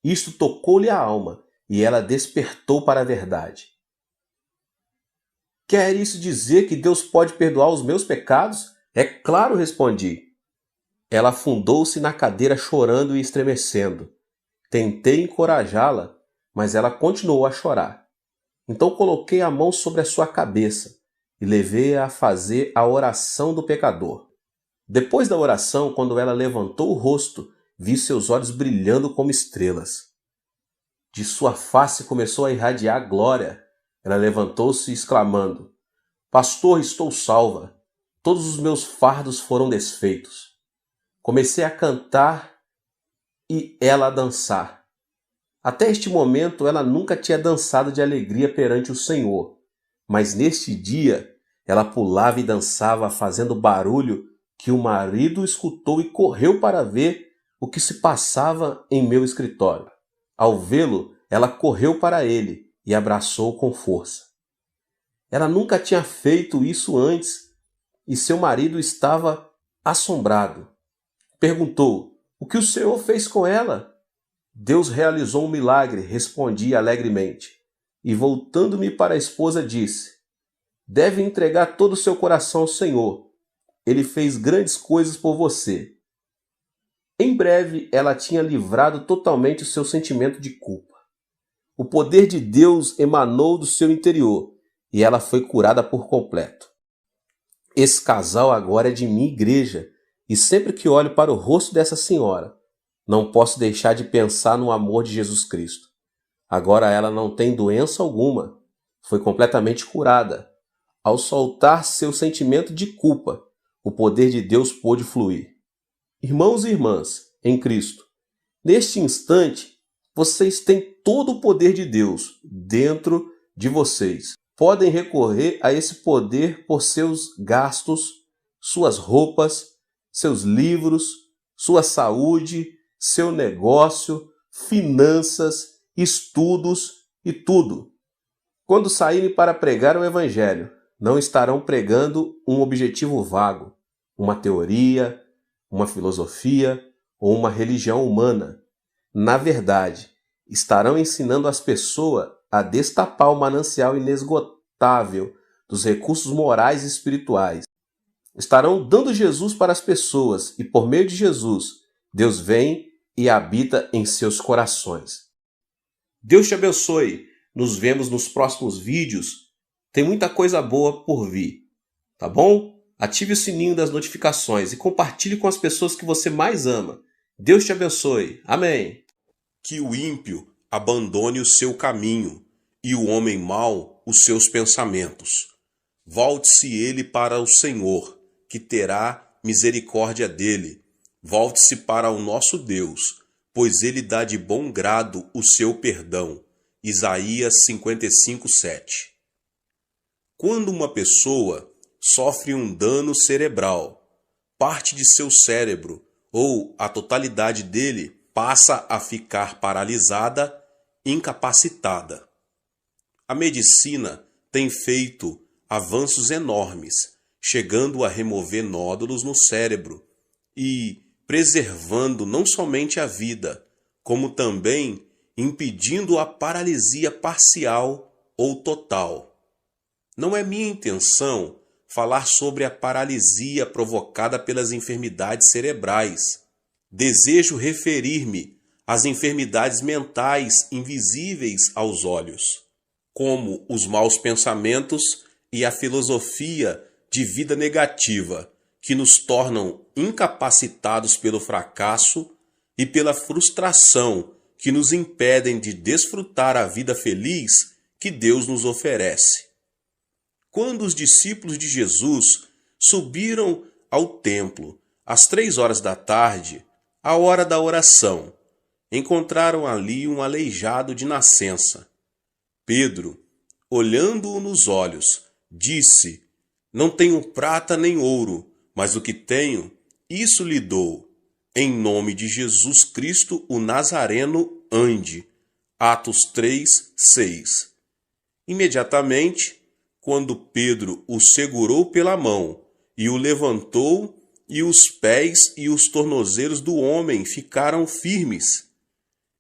A: Isto tocou-lhe a alma e ela despertou para a verdade. Quer isso dizer que Deus pode perdoar os meus pecados? É claro, respondi. Ela afundou-se na cadeira chorando e estremecendo. Tentei encorajá-la, mas ela continuou a chorar. Então coloquei a mão sobre a sua cabeça e levei-a a fazer a oração do pecador. Depois da oração, quando ela levantou o rosto, vi seus olhos brilhando como estrelas. De sua face começou a irradiar glória. Ela levantou-se exclamando: Pastor, estou salva. Todos os meus fardos foram desfeitos. Comecei a cantar e ela a dançar. Até este momento ela nunca tinha dançado de alegria perante o Senhor, mas neste dia ela pulava e dançava fazendo barulho que o marido escutou e correu para ver o que se passava em meu escritório. Ao vê-lo, ela correu para ele e abraçou com força. Ela nunca tinha feito isso antes e seu marido estava assombrado. Perguntou: O que o Senhor fez com ela? Deus realizou um milagre, respondi alegremente. E voltando-me para a esposa, disse: Deve entregar todo o seu coração ao Senhor. Ele fez grandes coisas por você. Em breve, ela tinha livrado totalmente o seu sentimento de culpa. O poder de Deus emanou do seu interior e ela foi curada por completo. Esse casal agora é de minha igreja e sempre que olho para o rosto dessa senhora, não posso deixar de pensar no amor de Jesus Cristo. Agora ela não tem doença alguma, foi completamente curada. Ao soltar seu sentimento de culpa, o poder de Deus pôde fluir. Irmãos e irmãs, em Cristo, neste instante, vocês têm todo o poder de Deus dentro de vocês. Podem recorrer a esse poder por seus gastos, suas roupas, seus livros, sua saúde, seu negócio, finanças, estudos e tudo. Quando saírem para pregar o Evangelho, não estarão pregando um objetivo vago, uma teoria, uma filosofia ou uma religião humana. Na verdade, estarão ensinando as pessoas a destapar o manancial inesgotável dos recursos morais e espirituais. Estarão dando Jesus para as pessoas e, por meio de Jesus, Deus vem e habita em seus corações. Deus te abençoe. Nos vemos nos próximos vídeos. Tem muita coisa boa por vir, tá bom? Ative o sininho das notificações e compartilhe com as pessoas que você mais ama. Deus te abençoe. Amém.
B: Que o ímpio abandone o seu caminho e o homem mau os seus pensamentos. Volte-se ele para o Senhor, que terá misericórdia dele. Volte-se para o nosso Deus, pois ele dá de bom grado o seu perdão. Isaías 55:7. Quando uma pessoa sofre um dano cerebral, parte de seu cérebro ou a totalidade dele passa a ficar paralisada, incapacitada. A medicina tem feito avanços enormes, chegando a remover nódulos no cérebro e preservando não somente a vida, como também impedindo a paralisia parcial ou total. Não é minha intenção falar sobre a paralisia provocada pelas enfermidades cerebrais. Desejo referir-me às enfermidades mentais invisíveis aos olhos, como os maus pensamentos e a filosofia de vida negativa, que nos tornam incapacitados pelo fracasso e pela frustração que nos impedem de desfrutar a vida feliz que Deus nos oferece. Quando os discípulos de Jesus subiram ao templo às 3 horas da tarde, a hora da oração, encontraram ali um aleijado de nascença. Pedro, olhando-o nos olhos, disse: Não tenho prata nem ouro, mas o que tenho, isso lhe dou. Em nome de Jesus Cristo, o Nazareno, ande. Atos 3, 6. Imediatamente, quando Pedro o segurou pela mão e o levantou, e os pés e os tornozelos do homem ficaram firmes,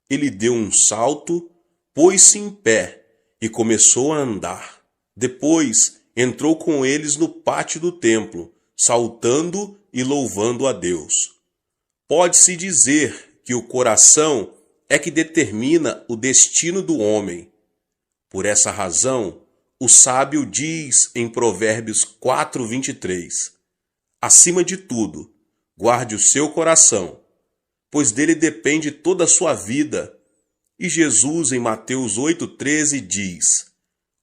B: ele deu um salto, pôs-se em pé e começou a andar. Depois entrou com eles no pátio do templo, saltando e louvando a Deus. Pode-se dizer que o coração é que determina o destino do homem. Por essa razão, o sábio diz em Provérbios 4:23, acima de tudo, guarde o seu coração, pois dele depende toda a sua vida. E Jesus, em Mateus 8:13, diz,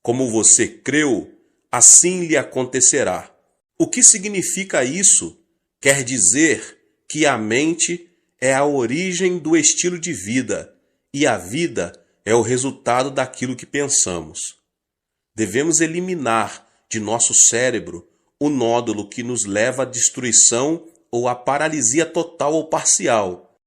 B: como você creu, assim lhe acontecerá. O que significa isso? Quer dizer que a mente é a origem do estilo de vida e a vida é o resultado daquilo que pensamos. Devemos eliminar de nosso cérebro o nódulo que nos leva à destruição ou à paralisia total ou parcial.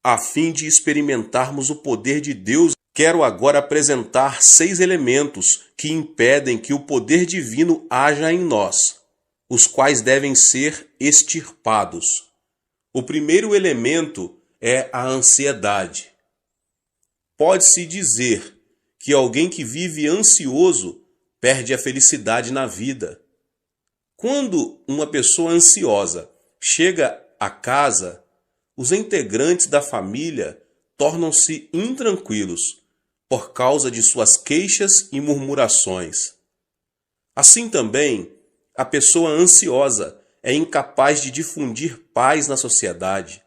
B: A fim de experimentarmos o poder de Deus, quero agora apresentar 6 elementos que impedem que o poder divino haja em nós, os quais devem ser extirpados. O primeiro elemento é a ansiedade. Pode-se dizer que alguém que vive ansioso perde a felicidade na vida. Quando uma pessoa ansiosa chega a casa, os integrantes da família tornam-se intranquilos por causa de suas queixas e murmurações. Assim também, a pessoa ansiosa é incapaz de difundir paz na sociedade.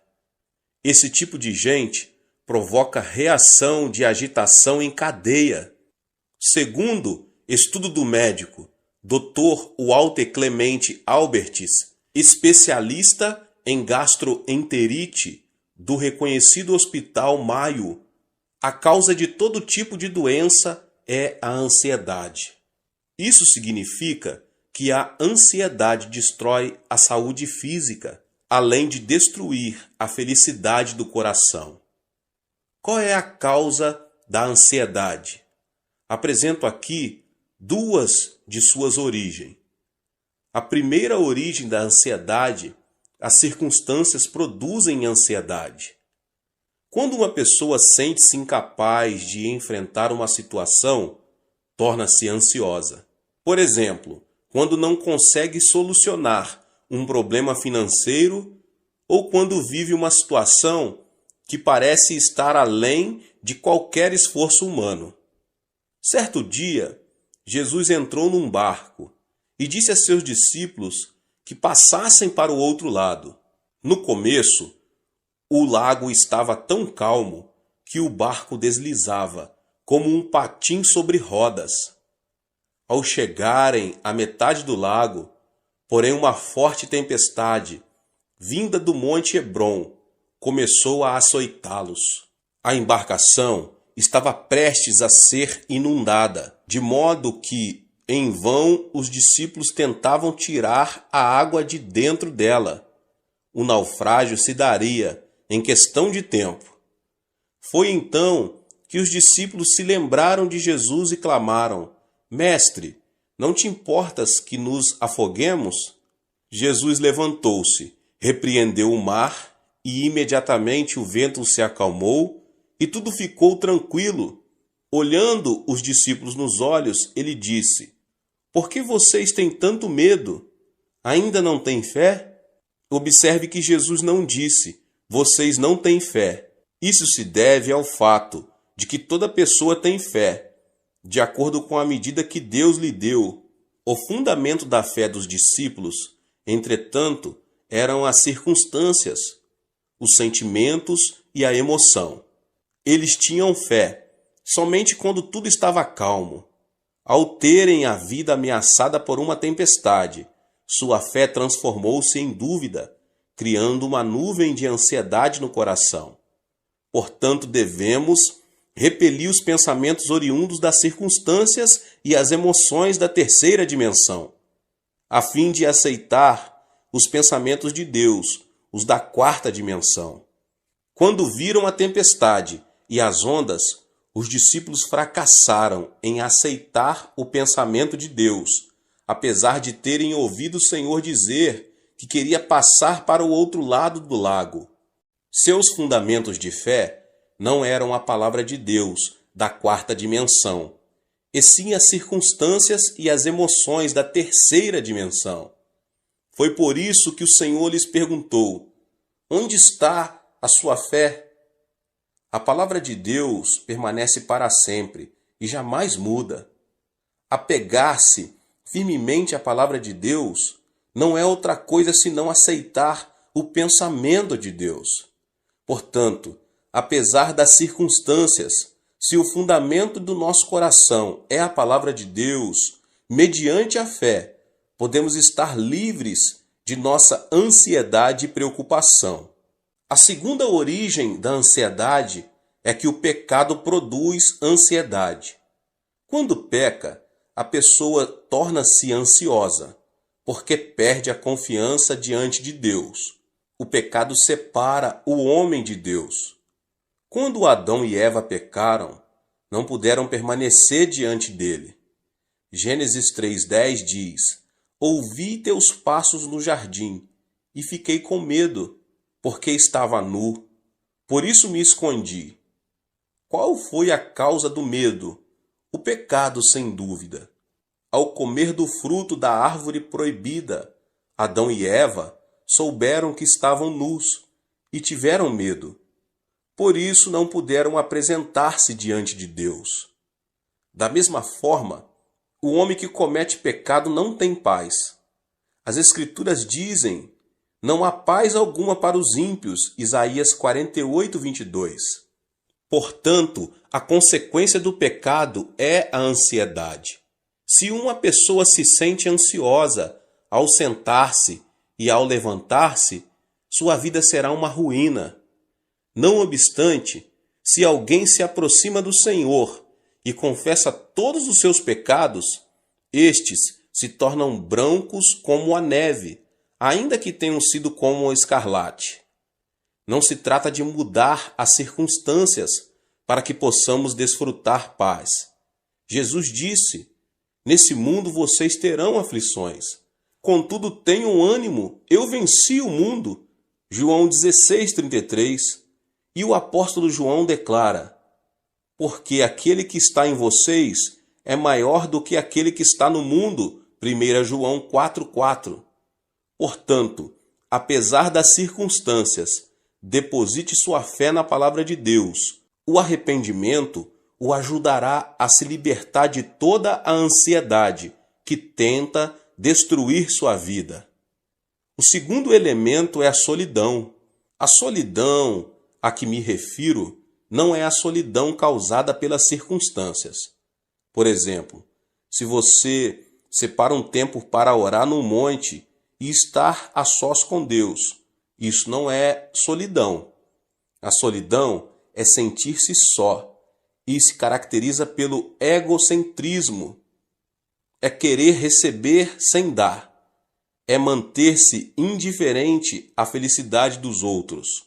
B: Esse tipo de gente provoca reação de agitação em cadeia. Segundo estudo do médico Dr. Walter Clemente Albertis, especialista em gastroenterite do reconhecido Hospital Mayo, a causa de todo tipo de doença é a ansiedade. Isso significa que a ansiedade destrói a saúde física, além de destruir a felicidade do coração. Qual é a causa da ansiedade? Apresento aqui 2 de suas origens. A primeira origem da ansiedade, as circunstâncias produzem ansiedade. Quando uma pessoa sente-se incapaz de enfrentar uma situação, torna-se ansiosa. Por exemplo, quando não consegue solucionar um problema financeiro ou quando vive uma situação que parece estar além de qualquer esforço humano. Certo dia, Jesus entrou num barco e disse a seus discípulos que passassem para o outro lado. No começo, o lago estava tão calmo que o barco deslizava, como um patim sobre rodas. Ao chegarem à metade do lago, porém uma forte tempestade, vinda do Monte Hebron, começou a açoitá-los. A embarcação estava prestes a ser inundada, de modo que, em vão, os discípulos tentavam tirar a água de dentro dela. O naufrágio se daria em questão de tempo. Foi então que os discípulos se lembraram de Jesus e clamaram: Mestre, não te importas que nos afoguemos? Jesus levantou-se, repreendeu o mar e imediatamente o vento se acalmou e tudo ficou tranquilo. Olhando os discípulos nos olhos, ele disse: Por que vocês têm tanto medo? Ainda não têm fé? Observe que Jesus não disse: Vocês não têm fé. Isso se deve ao fato de que toda pessoa tem fé, de acordo com a medida que Deus lhe deu. O fundamento da fé dos discípulos Entretanto, eram as circunstâncias, os sentimentos e a emoção. Eles tinham fé somente quando tudo estava calmo. Ao terem a vida ameaçada por uma tempestade, sua fé transformou-se em dúvida, criando uma nuvem de ansiedade no coração. Portanto, devemos repelir os pensamentos oriundos das circunstâncias e as emoções da terceira dimensão, a fim de aceitar os pensamentos de Deus, os da quarta dimensão. Quando viram a tempestade e as ondas, os discípulos fracassaram em aceitar o pensamento de Deus, apesar de terem ouvido o Senhor dizer que queria passar para o outro lado do lago. Seus fundamentos de fé não eram a palavra de Deus da quarta dimensão, e sim as circunstâncias e as emoções da terceira dimensão. Foi por isso que o Senhor lhes perguntou: onde está a sua fé? A palavra de Deus permanece para sempre e jamais muda. Apegar-se firmemente à palavra de Deus não é outra coisa senão aceitar o pensamento de Deus. Portanto, apesar das circunstâncias, se o fundamento do nosso coração é a palavra de Deus, mediante a fé, podemos estar livres de nossa ansiedade e preocupação. A segunda origem da ansiedade é que o pecado produz ansiedade. Quando peca, a pessoa torna-se ansiosa, porque perde a confiança diante de Deus. O pecado separa o homem de Deus. Quando Adão e Eva pecaram, não puderam permanecer diante dele. Gênesis 3:10 diz: ouvi teus passos no jardim, e fiquei com medo, porque estava nu. Por isso me escondi. Qual foi a causa do medo? O pecado, sem dúvida. Ao comer do fruto da árvore proibida, Adão e Eva souberam que estavam nus e tiveram medo. Por isso não puderam apresentar-se diante de Deus. Da mesma forma, o homem que comete pecado não tem paz. As Escrituras dizem: não há paz alguma para os ímpios. Isaías 48:22. Portanto, a consequência do pecado é a ansiedade. Se uma pessoa se sente ansiosa ao sentar-se e ao levantar-se, sua vida será uma ruína. Não obstante, se alguém se aproxima do Senhor e confessa todos os seus pecados, estes se tornam brancos como a neve, ainda que tenham sido como o escarlate. Não se trata de mudar as circunstâncias para que possamos desfrutar paz. Jesus disse: nesse mundo vocês terão aflições. Contudo, tenham ânimo, eu venci o mundo. João 16:33. E o apóstolo João declara: porque aquele que está em vocês é maior do que aquele que está no mundo. 1 João 4:4. Portanto, apesar das circunstâncias, deposite sua fé na palavra de Deus. O arrependimento o ajudará a se libertar de toda a ansiedade que tenta destruir sua vida. O segundo elemento é a solidão. A solidão a que me refiro não é a solidão causada pelas circunstâncias. Por exemplo, se você separa um tempo para orar no monte e estar a sós com Deus, isso não é solidão. A solidão é sentir-se só e se caracteriza pelo egocentrismo. É querer receber sem dar. É manter-se indiferente à felicidade dos outros.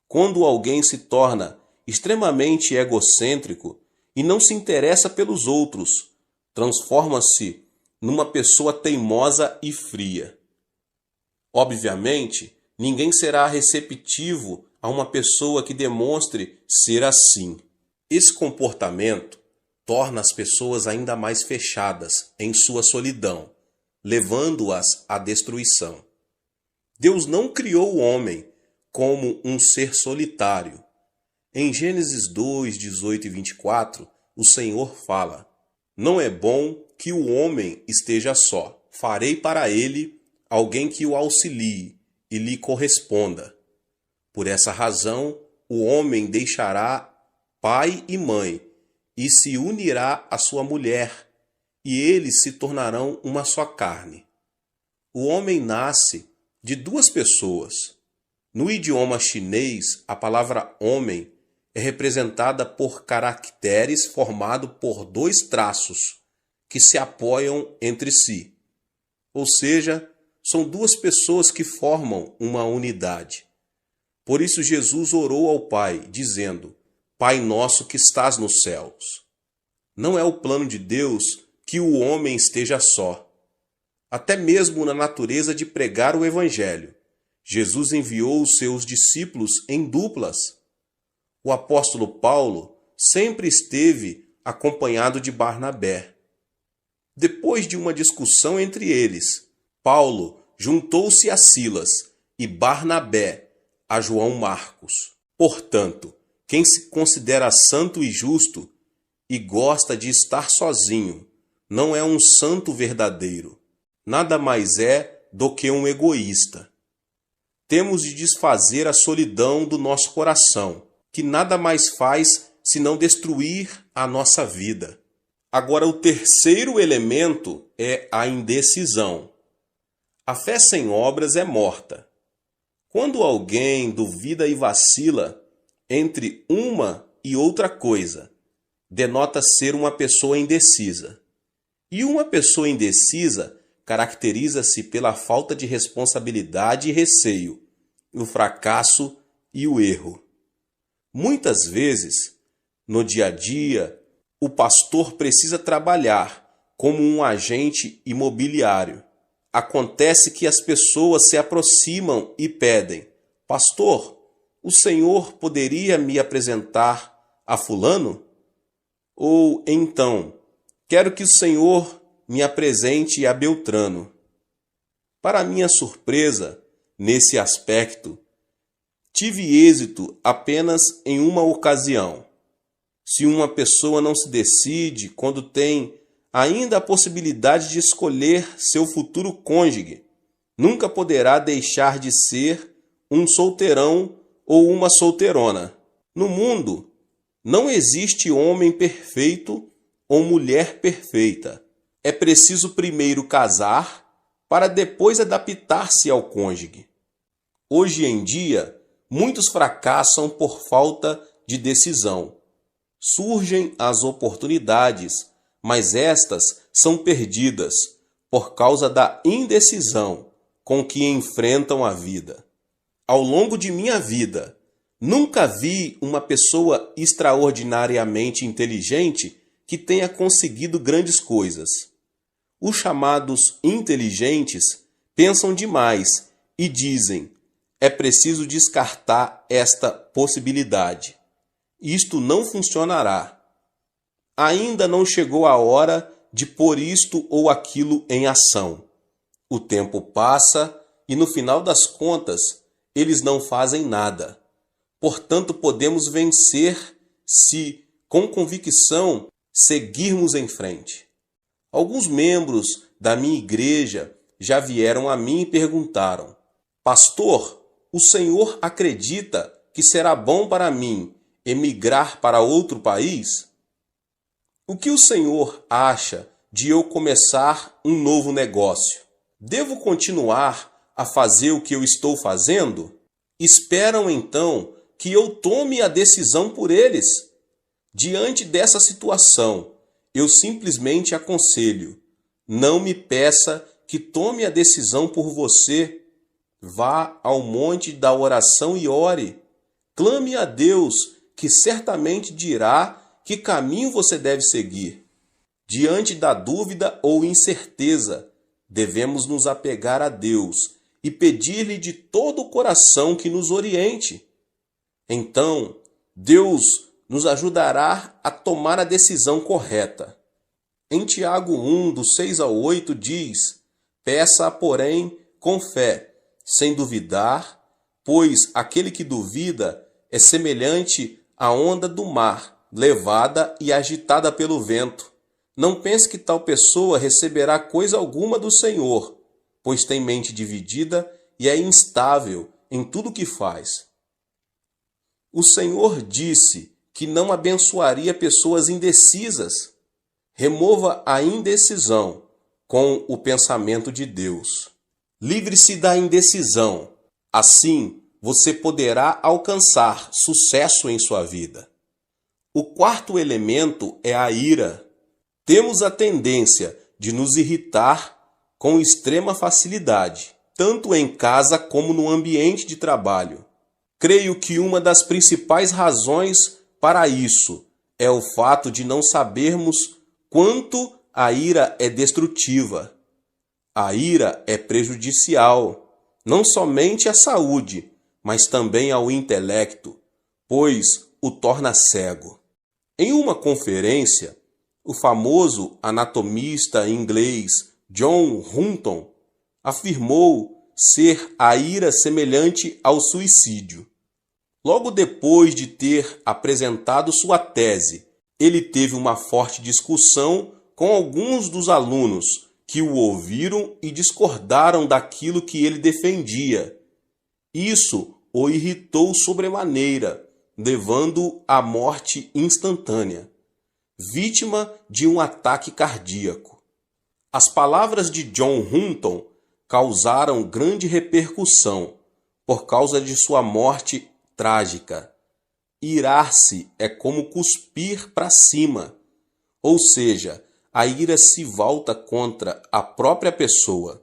B: Quando alguém se torna extremamente egocêntrico e não se interessa pelos outros, transforma-se numa pessoa teimosa e fria. Obviamente, ninguém será receptivo a uma pessoa que demonstre ser assim. Esse comportamento torna as pessoas ainda mais fechadas em sua solidão, levando-as à destruição. Deus não criou o homem como um ser solitário. Em Gênesis 2:18 e 24, o Senhor fala: não é bom que o homem esteja só. Farei para ele alguém que o auxilie e lhe corresponda. Por essa razão, o homem deixará pai e mãe e se unirá à sua mulher, e eles se tornarão uma só carne. O homem nasce de duas pessoas. No idioma chinês, a palavra homem é representada por caracteres formados por dois traços que se apoiam entre si. Ou seja, são duas pessoas que formam uma unidade. Por isso Jesus orou ao Pai, dizendo: Pai nosso que estás nos céus. Não é o plano de Deus que o homem esteja só. Até mesmo na natureza de pregar o Evangelho, Jesus enviou os seus discípulos em duplas. O apóstolo Paulo sempre esteve acompanhado de Barnabé. Depois de uma discussão entre eles, Paulo juntou-se a Silas e Barnabé a João Marcos. Portanto, quem se considera santo e justo e gosta de estar sozinho, não é um santo verdadeiro. Nada mais é do que um egoísta. Temos de desfazer a solidão do nosso coração, que nada mais faz senão destruir a nossa vida. Agora, o terceiro elemento é a indecisão. A fé sem obras é morta. Quando alguém duvida e vacila entre uma e outra coisa, denota ser uma pessoa indecisa. E uma pessoa indecisa caracteriza-se pela falta de responsabilidade e receio, o fracasso e o erro. Muitas vezes, no dia a dia, o pastor precisa trabalhar como um agente imobiliário. Acontece que as pessoas se aproximam e pedem: Pastor, o senhor poderia me apresentar a fulano? Ou então, quero que o senhor me apresente a Beltrano. Para minha surpresa, nesse aspecto, tive êxito apenas em uma ocasião. Se uma pessoa não se decide quando tem ainda a possibilidade de escolher seu futuro cônjuge, nunca poderá deixar de ser um solteirão ou uma solteirona. No mundo, não existe homem perfeito ou mulher perfeita. É preciso primeiro casar para depois adaptar-se ao cônjuge. Hoje em dia, muitos fracassam por falta de decisão. Surgem as oportunidades, mas estas são perdidas por causa da indecisão com que enfrentam a vida. Ao longo de minha vida, nunca vi uma pessoa extraordinariamente inteligente que tenha conseguido grandes coisas. Os chamados inteligentes pensam demais e dizem: é preciso descartar esta possibilidade. Isto não funcionará. Ainda não chegou a hora de pôr isto ou aquilo em ação. O tempo passa e, no final das contas, eles não fazem nada. Portanto, podemos vencer se, com convicção, seguirmos em frente. Alguns membros da minha igreja já vieram a mim e perguntaram: Pastor, o senhor acredita que será bom para mim emigrar para outro país? O que o senhor acha de eu começar um novo negócio? Devo continuar a fazer o que eu estou fazendo? Esperam então que eu tome a decisão por eles. Diante dessa situação, eu simplesmente aconselho: não me peça que tome a decisão por você. Vá ao monte da oração e ore. Clame a Deus, que certamente dirá que caminho você deve seguir. Diante da dúvida ou incerteza, devemos nos apegar a Deus e pedir-lhe de todo o coração que nos oriente. Então, Deus nos ajudará a tomar a decisão correta. Em Tiago 1, do 6 ao 8, diz: Peça, porém, com fé, sem duvidar, pois aquele que duvida é semelhante à onda do mar, levada e agitada pelo vento. Não pense que tal pessoa receberá coisa alguma do Senhor. pois tem mente dividida e é instável em tudo o que faz. O Senhor disse que não abençoaria pessoas indecisas. Remova a indecisão com o pensamento de Deus. Livre-se da indecisão. Assim, você poderá alcançar sucesso em sua vida. O quarto elemento é a ira. Temos a tendência de nos irritar com extrema facilidade, tanto em casa como no ambiente de trabalho. Creio que uma das principais razões para isso é o fato de não sabermos quanto a ira é destrutiva. A ira é prejudicial, não somente à saúde, mas também ao intelecto, pois o torna cego. Em uma conferência, o famoso anatomista inglês John Hutton afirmou ser a ira semelhante ao suicídio. Logo depois de ter apresentado sua tese, ele teve uma forte discussão com alguns dos alunos que o ouviram e discordaram daquilo que ele defendia. Isso o irritou sobremaneira, levando-o à morte instantânea, vítima de um ataque cardíaco. As palavras de John Hutton causaram grande repercussão por causa de sua morte trágica. Irar-se é como cuspir para cima, ou seja, a ira se volta contra a própria pessoa.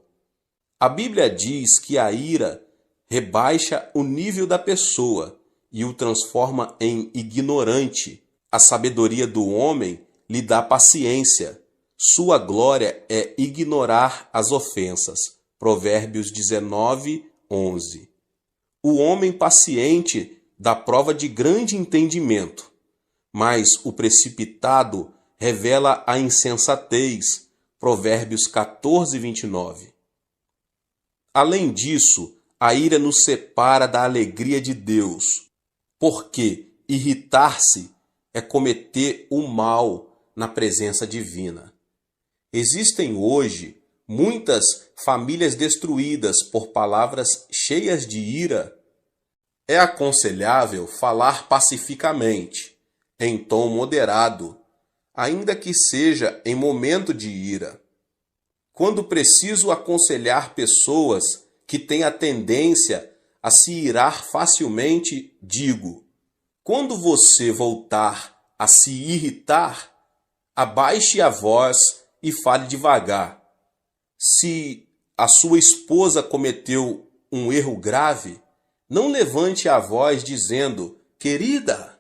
B: A Bíblia diz que a ira rebaixa o nível da pessoa e o transforma em ignorante. A sabedoria do homem lhe dá paciência. Sua glória é ignorar as ofensas. Provérbios 19, 11. O homem paciente dá prova de grande entendimento, mas o precipitado revela a insensatez. Provérbios 14, 29. Além disso, a ira nos separa da alegria de Deus, porque irritar-se é cometer o mal na presença divina. Existem hoje muitas famílias destruídas por palavras cheias de ira. É aconselhável falar pacificamente, em tom moderado, ainda que seja em momento de ira. Quando preciso aconselhar pessoas que têm a tendência a se irar facilmente, digo: quando você voltar a se irritar, abaixe a voz e fale devagar. Se a sua esposa cometeu um erro grave, não levante a voz dizendo: querida,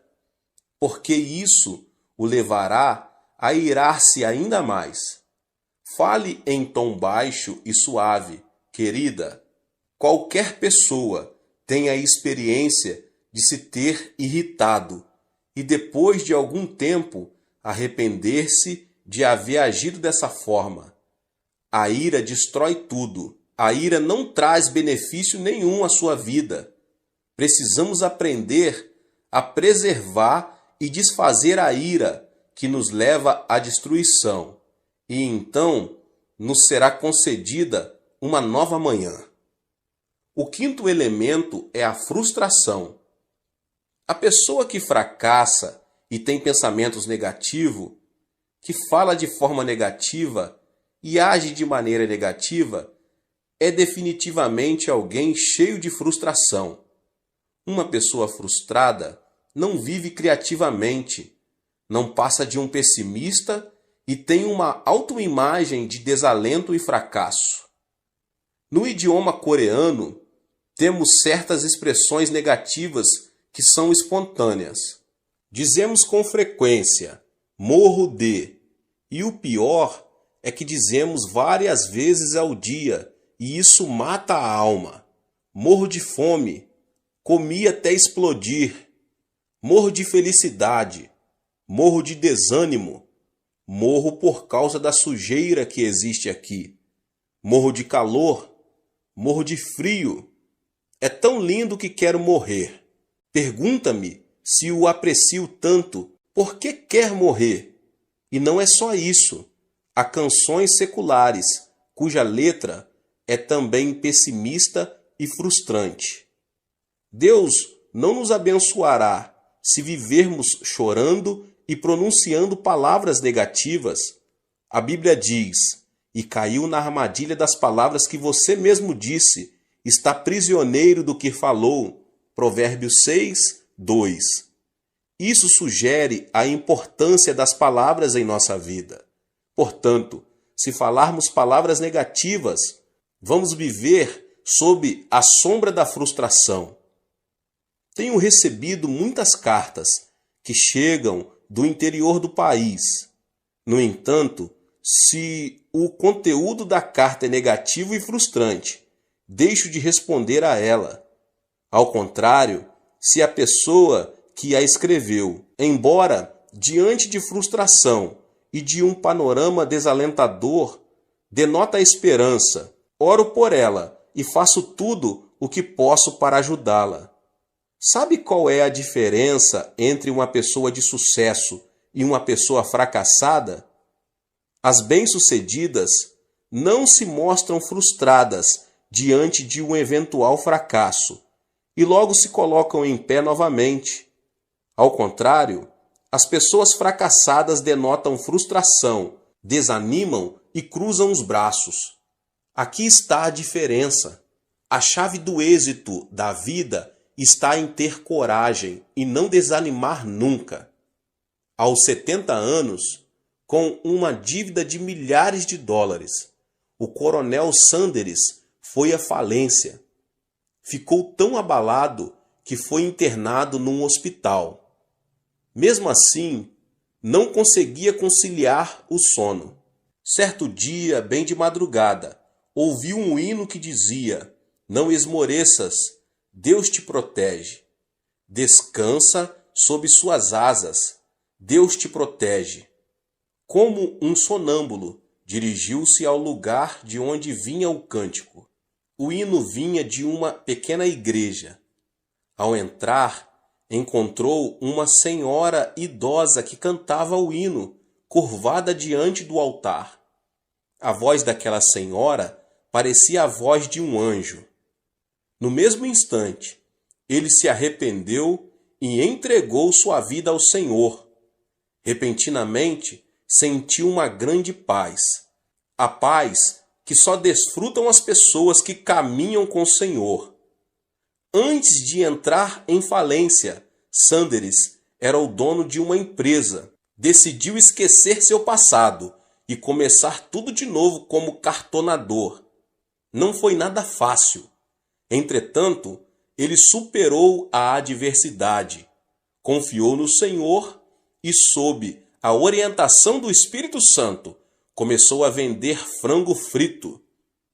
B: porque isso o levará a irar-se ainda mais. Fale em tom baixo e suave: querida. Qualquer pessoa tem a experiência de se ter irritado e depois de algum tempo arrepender-se de haver agido dessa forma. A ira destrói tudo. A ira não traz benefício nenhum à sua vida. Precisamos aprender a preservar e desfazer a ira que nos leva à destruição, e então nos será concedida uma nova manhã. O quinto elemento é a frustração. A pessoa que fracassa e tem pensamentos negativos, que fala de forma negativa e age de maneira negativa, é definitivamente alguém cheio de frustração. Uma pessoa frustrada não vive criativamente, não passa de um pessimista e tem uma autoimagem de desalento e fracasso. No idioma coreano, temos certas expressões negativas que são espontâneas. Dizemos com frequência: morro de, e o pior é que dizemos várias vezes ao dia, e isso mata a alma. Morro de fome, comi até explodir. Morro de felicidade, morro de desânimo, morro por causa da sujeira que existe aqui. Morro de calor, morro de frio. É tão lindo que quero morrer. Pergunta-me se o aprecio tanto, por que quer morrer? E não é só isso. Há canções seculares, cuja letra é também pessimista e frustrante. Deus não nos abençoará se vivermos chorando e pronunciando palavras negativas. A Bíblia diz: e caiu na armadilha das palavras que você mesmo disse, está prisioneiro do que falou. Provérbios 6, 2. Isso sugere a importância das palavras em nossa vida. Portanto, se falarmos palavras negativas, vamos viver sob a sombra da frustração. Tenho recebido muitas cartas que chegam do interior do país. No entanto, se o conteúdo da carta é negativo e frustrante, deixo de responder a ela. Ao contrário, se a pessoa que a escreveu, embora diante de frustração e de um panorama desalentador, denota a esperança, oro por ela e faço tudo o que posso para ajudá-la. Sabe qual é a diferença entre uma pessoa de sucesso e uma pessoa fracassada? As bem-sucedidas não se mostram frustradas diante de um eventual fracasso e logo se colocam em pé novamente. Ao contrário, as pessoas fracassadas denotam frustração, desanimam e cruzam os braços. Aqui está a diferença. A chave do êxito da vida está em ter coragem e não desanimar nunca. Aos 70 anos, com uma dívida de milhares de dólares, o coronel Sanders foi à falência. Ficou tão abalado que foi internado num hospital. Mesmo assim, não conseguia conciliar o sono. Certo dia, bem de madrugada, ouviu um hino que dizia: não esmoreças, Deus te protege. Descansa sob suas asas, Deus te protege. Como um sonâmbulo, dirigiu-se ao lugar de onde vinha o cântico. O hino vinha de uma pequena igreja. Ao entrar, encontrou uma senhora idosa que cantava o hino, curvada diante do altar. A voz daquela senhora parecia a voz de um anjo. No mesmo instante, ele se arrependeu e entregou sua vida ao Senhor. Repentinamente, sentiu uma grande paz. A paz que só desfrutam as pessoas que caminham com o Senhor. Antes de entrar em falência, Sanders era o dono de uma empresa. Decidiu esquecer seu passado e começar tudo de novo como cartonador. Não foi nada fácil. Entretanto, ele superou a adversidade, confiou no Senhor e, sob a orientação do Espírito Santo, começou a vender frango frito.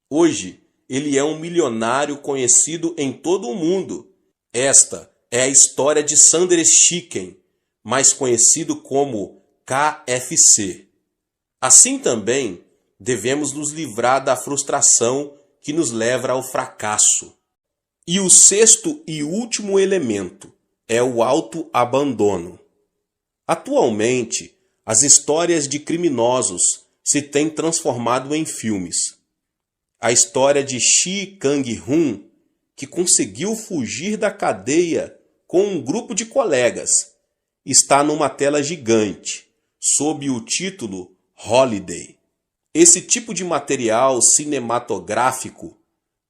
B: Hoje, ele é um milionário conhecido em todo o mundo. Esta é a história de Sanders Chicken, mais conhecido como KFC. Assim também, devemos nos livrar da frustração que nos leva ao fracasso. E o sexto e último elemento é o autoabandono. Atualmente, as histórias de criminosos se têm transformado em filmes. A história de Shi Kang-hun, que conseguiu fugir da cadeia com um grupo de colegas, está numa tela gigante, sob o título Holiday. Esse tipo de material cinematográfico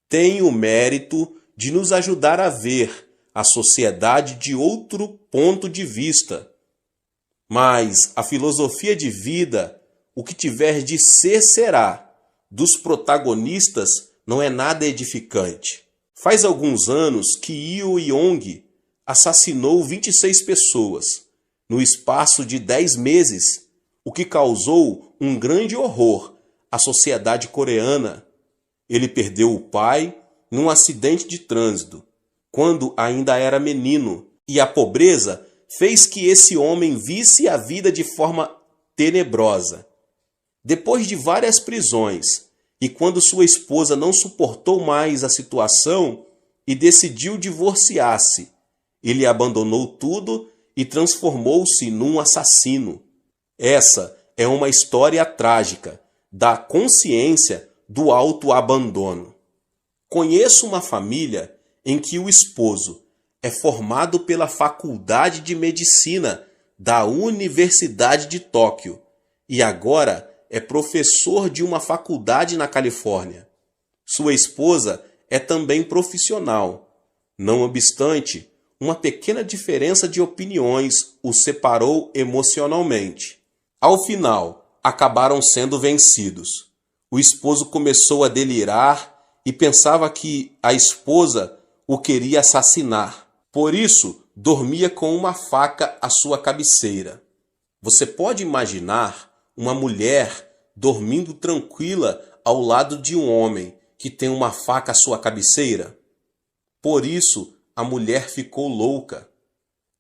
B: tem o mérito de nos ajudar a ver a sociedade de outro ponto de vista. Mas a filosofia de vida, o que tiver de ser será, dos protagonistas não é nada edificante. Faz alguns anos que Yu Yong assassinou 26 pessoas no espaço de 10 meses, o que causou um grande horror à sociedade coreana. Ele perdeu o pai num acidente de trânsito, quando ainda era menino, e a pobreza fez que esse homem visse a vida de forma tenebrosa. Depois de várias prisões, e quando sua esposa não suportou mais a situação e decidiu divorciar-se, ele abandonou tudo e transformou-se num assassino. Essa é uma história trágica da consciência do autoabandono. Conheço uma família em que o esposo é formado pela Faculdade de Medicina da Universidade de Tóquio e agora é professor de uma faculdade na Califórnia. Sua esposa é também profissional. Não obstante, uma pequena diferença de opiniões os separou emocionalmente. Ao final, acabaram sendo vencidos. O esposo começou a delirar e pensava que a esposa o queria assassinar. Por isso, dormia com uma faca à sua cabeceira. Você pode imaginar uma mulher dormindo tranquila ao lado de um homem que tem uma faca à sua cabeceira? Por isso, a mulher ficou louca.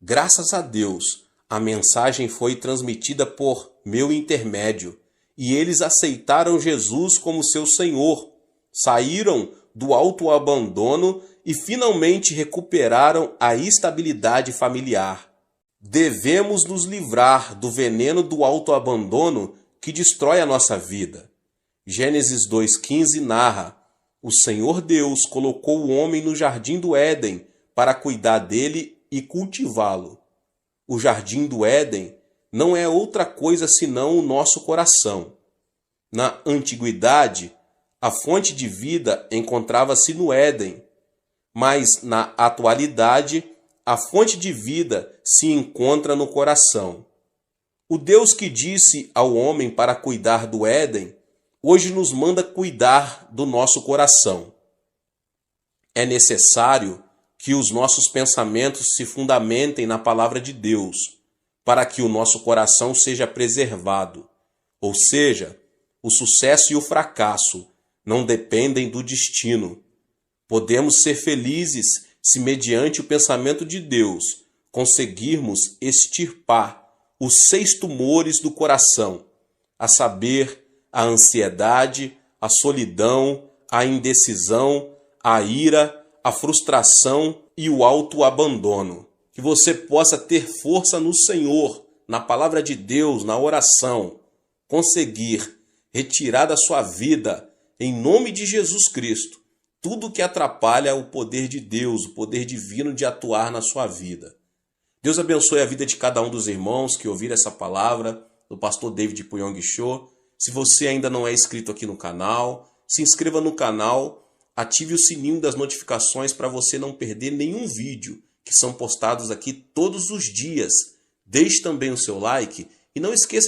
B: Graças a Deus, a mensagem foi transmitida por meu intermédio e eles aceitaram Jesus como seu Senhor, saíram do autoabandono e finalmente recuperaram a estabilidade familiar. Devemos nos livrar do veneno do autoabandono que destrói a nossa vida. Gênesis 2,15 narra: o Senhor Deus colocou o homem no jardim do Éden para cuidar dele e cultivá-lo. O jardim do Éden não é outra coisa senão o nosso coração. Na antiguidade, a fonte de vida encontrava-se no Éden, mas na atualidade, a fonte de vida se encontra no coração. O Deus que disse ao homem para cuidar do Éden, hoje nos manda cuidar do nosso coração. É necessário que os nossos pensamentos se fundamentem na palavra de Deus, para que o nosso coração seja preservado. Ou seja, o sucesso e o fracasso não dependem do destino. Podemos ser felizes se, mediante o pensamento de Deus, conseguirmos extirpar os 6 tumores do coração, a saber, a ansiedade, a solidão, a indecisão, a ira, a frustração e o autoabandono. Que você possa ter força no Senhor, na palavra de Deus, na oração, conseguir retirar da sua vida, em nome de Jesus Cristo, tudo que atrapalha o poder de Deus, o poder divino de atuar na sua vida. Deus abençoe a vida de cada um dos irmãos que ouviram essa palavra do pastor David Puyong Cho. Se você ainda não é inscrito aqui no canal, se inscreva no canal, ative o sininho das notificações para você não perder nenhum vídeo que são postados aqui todos os dias. Deixe também o seu like e não esqueça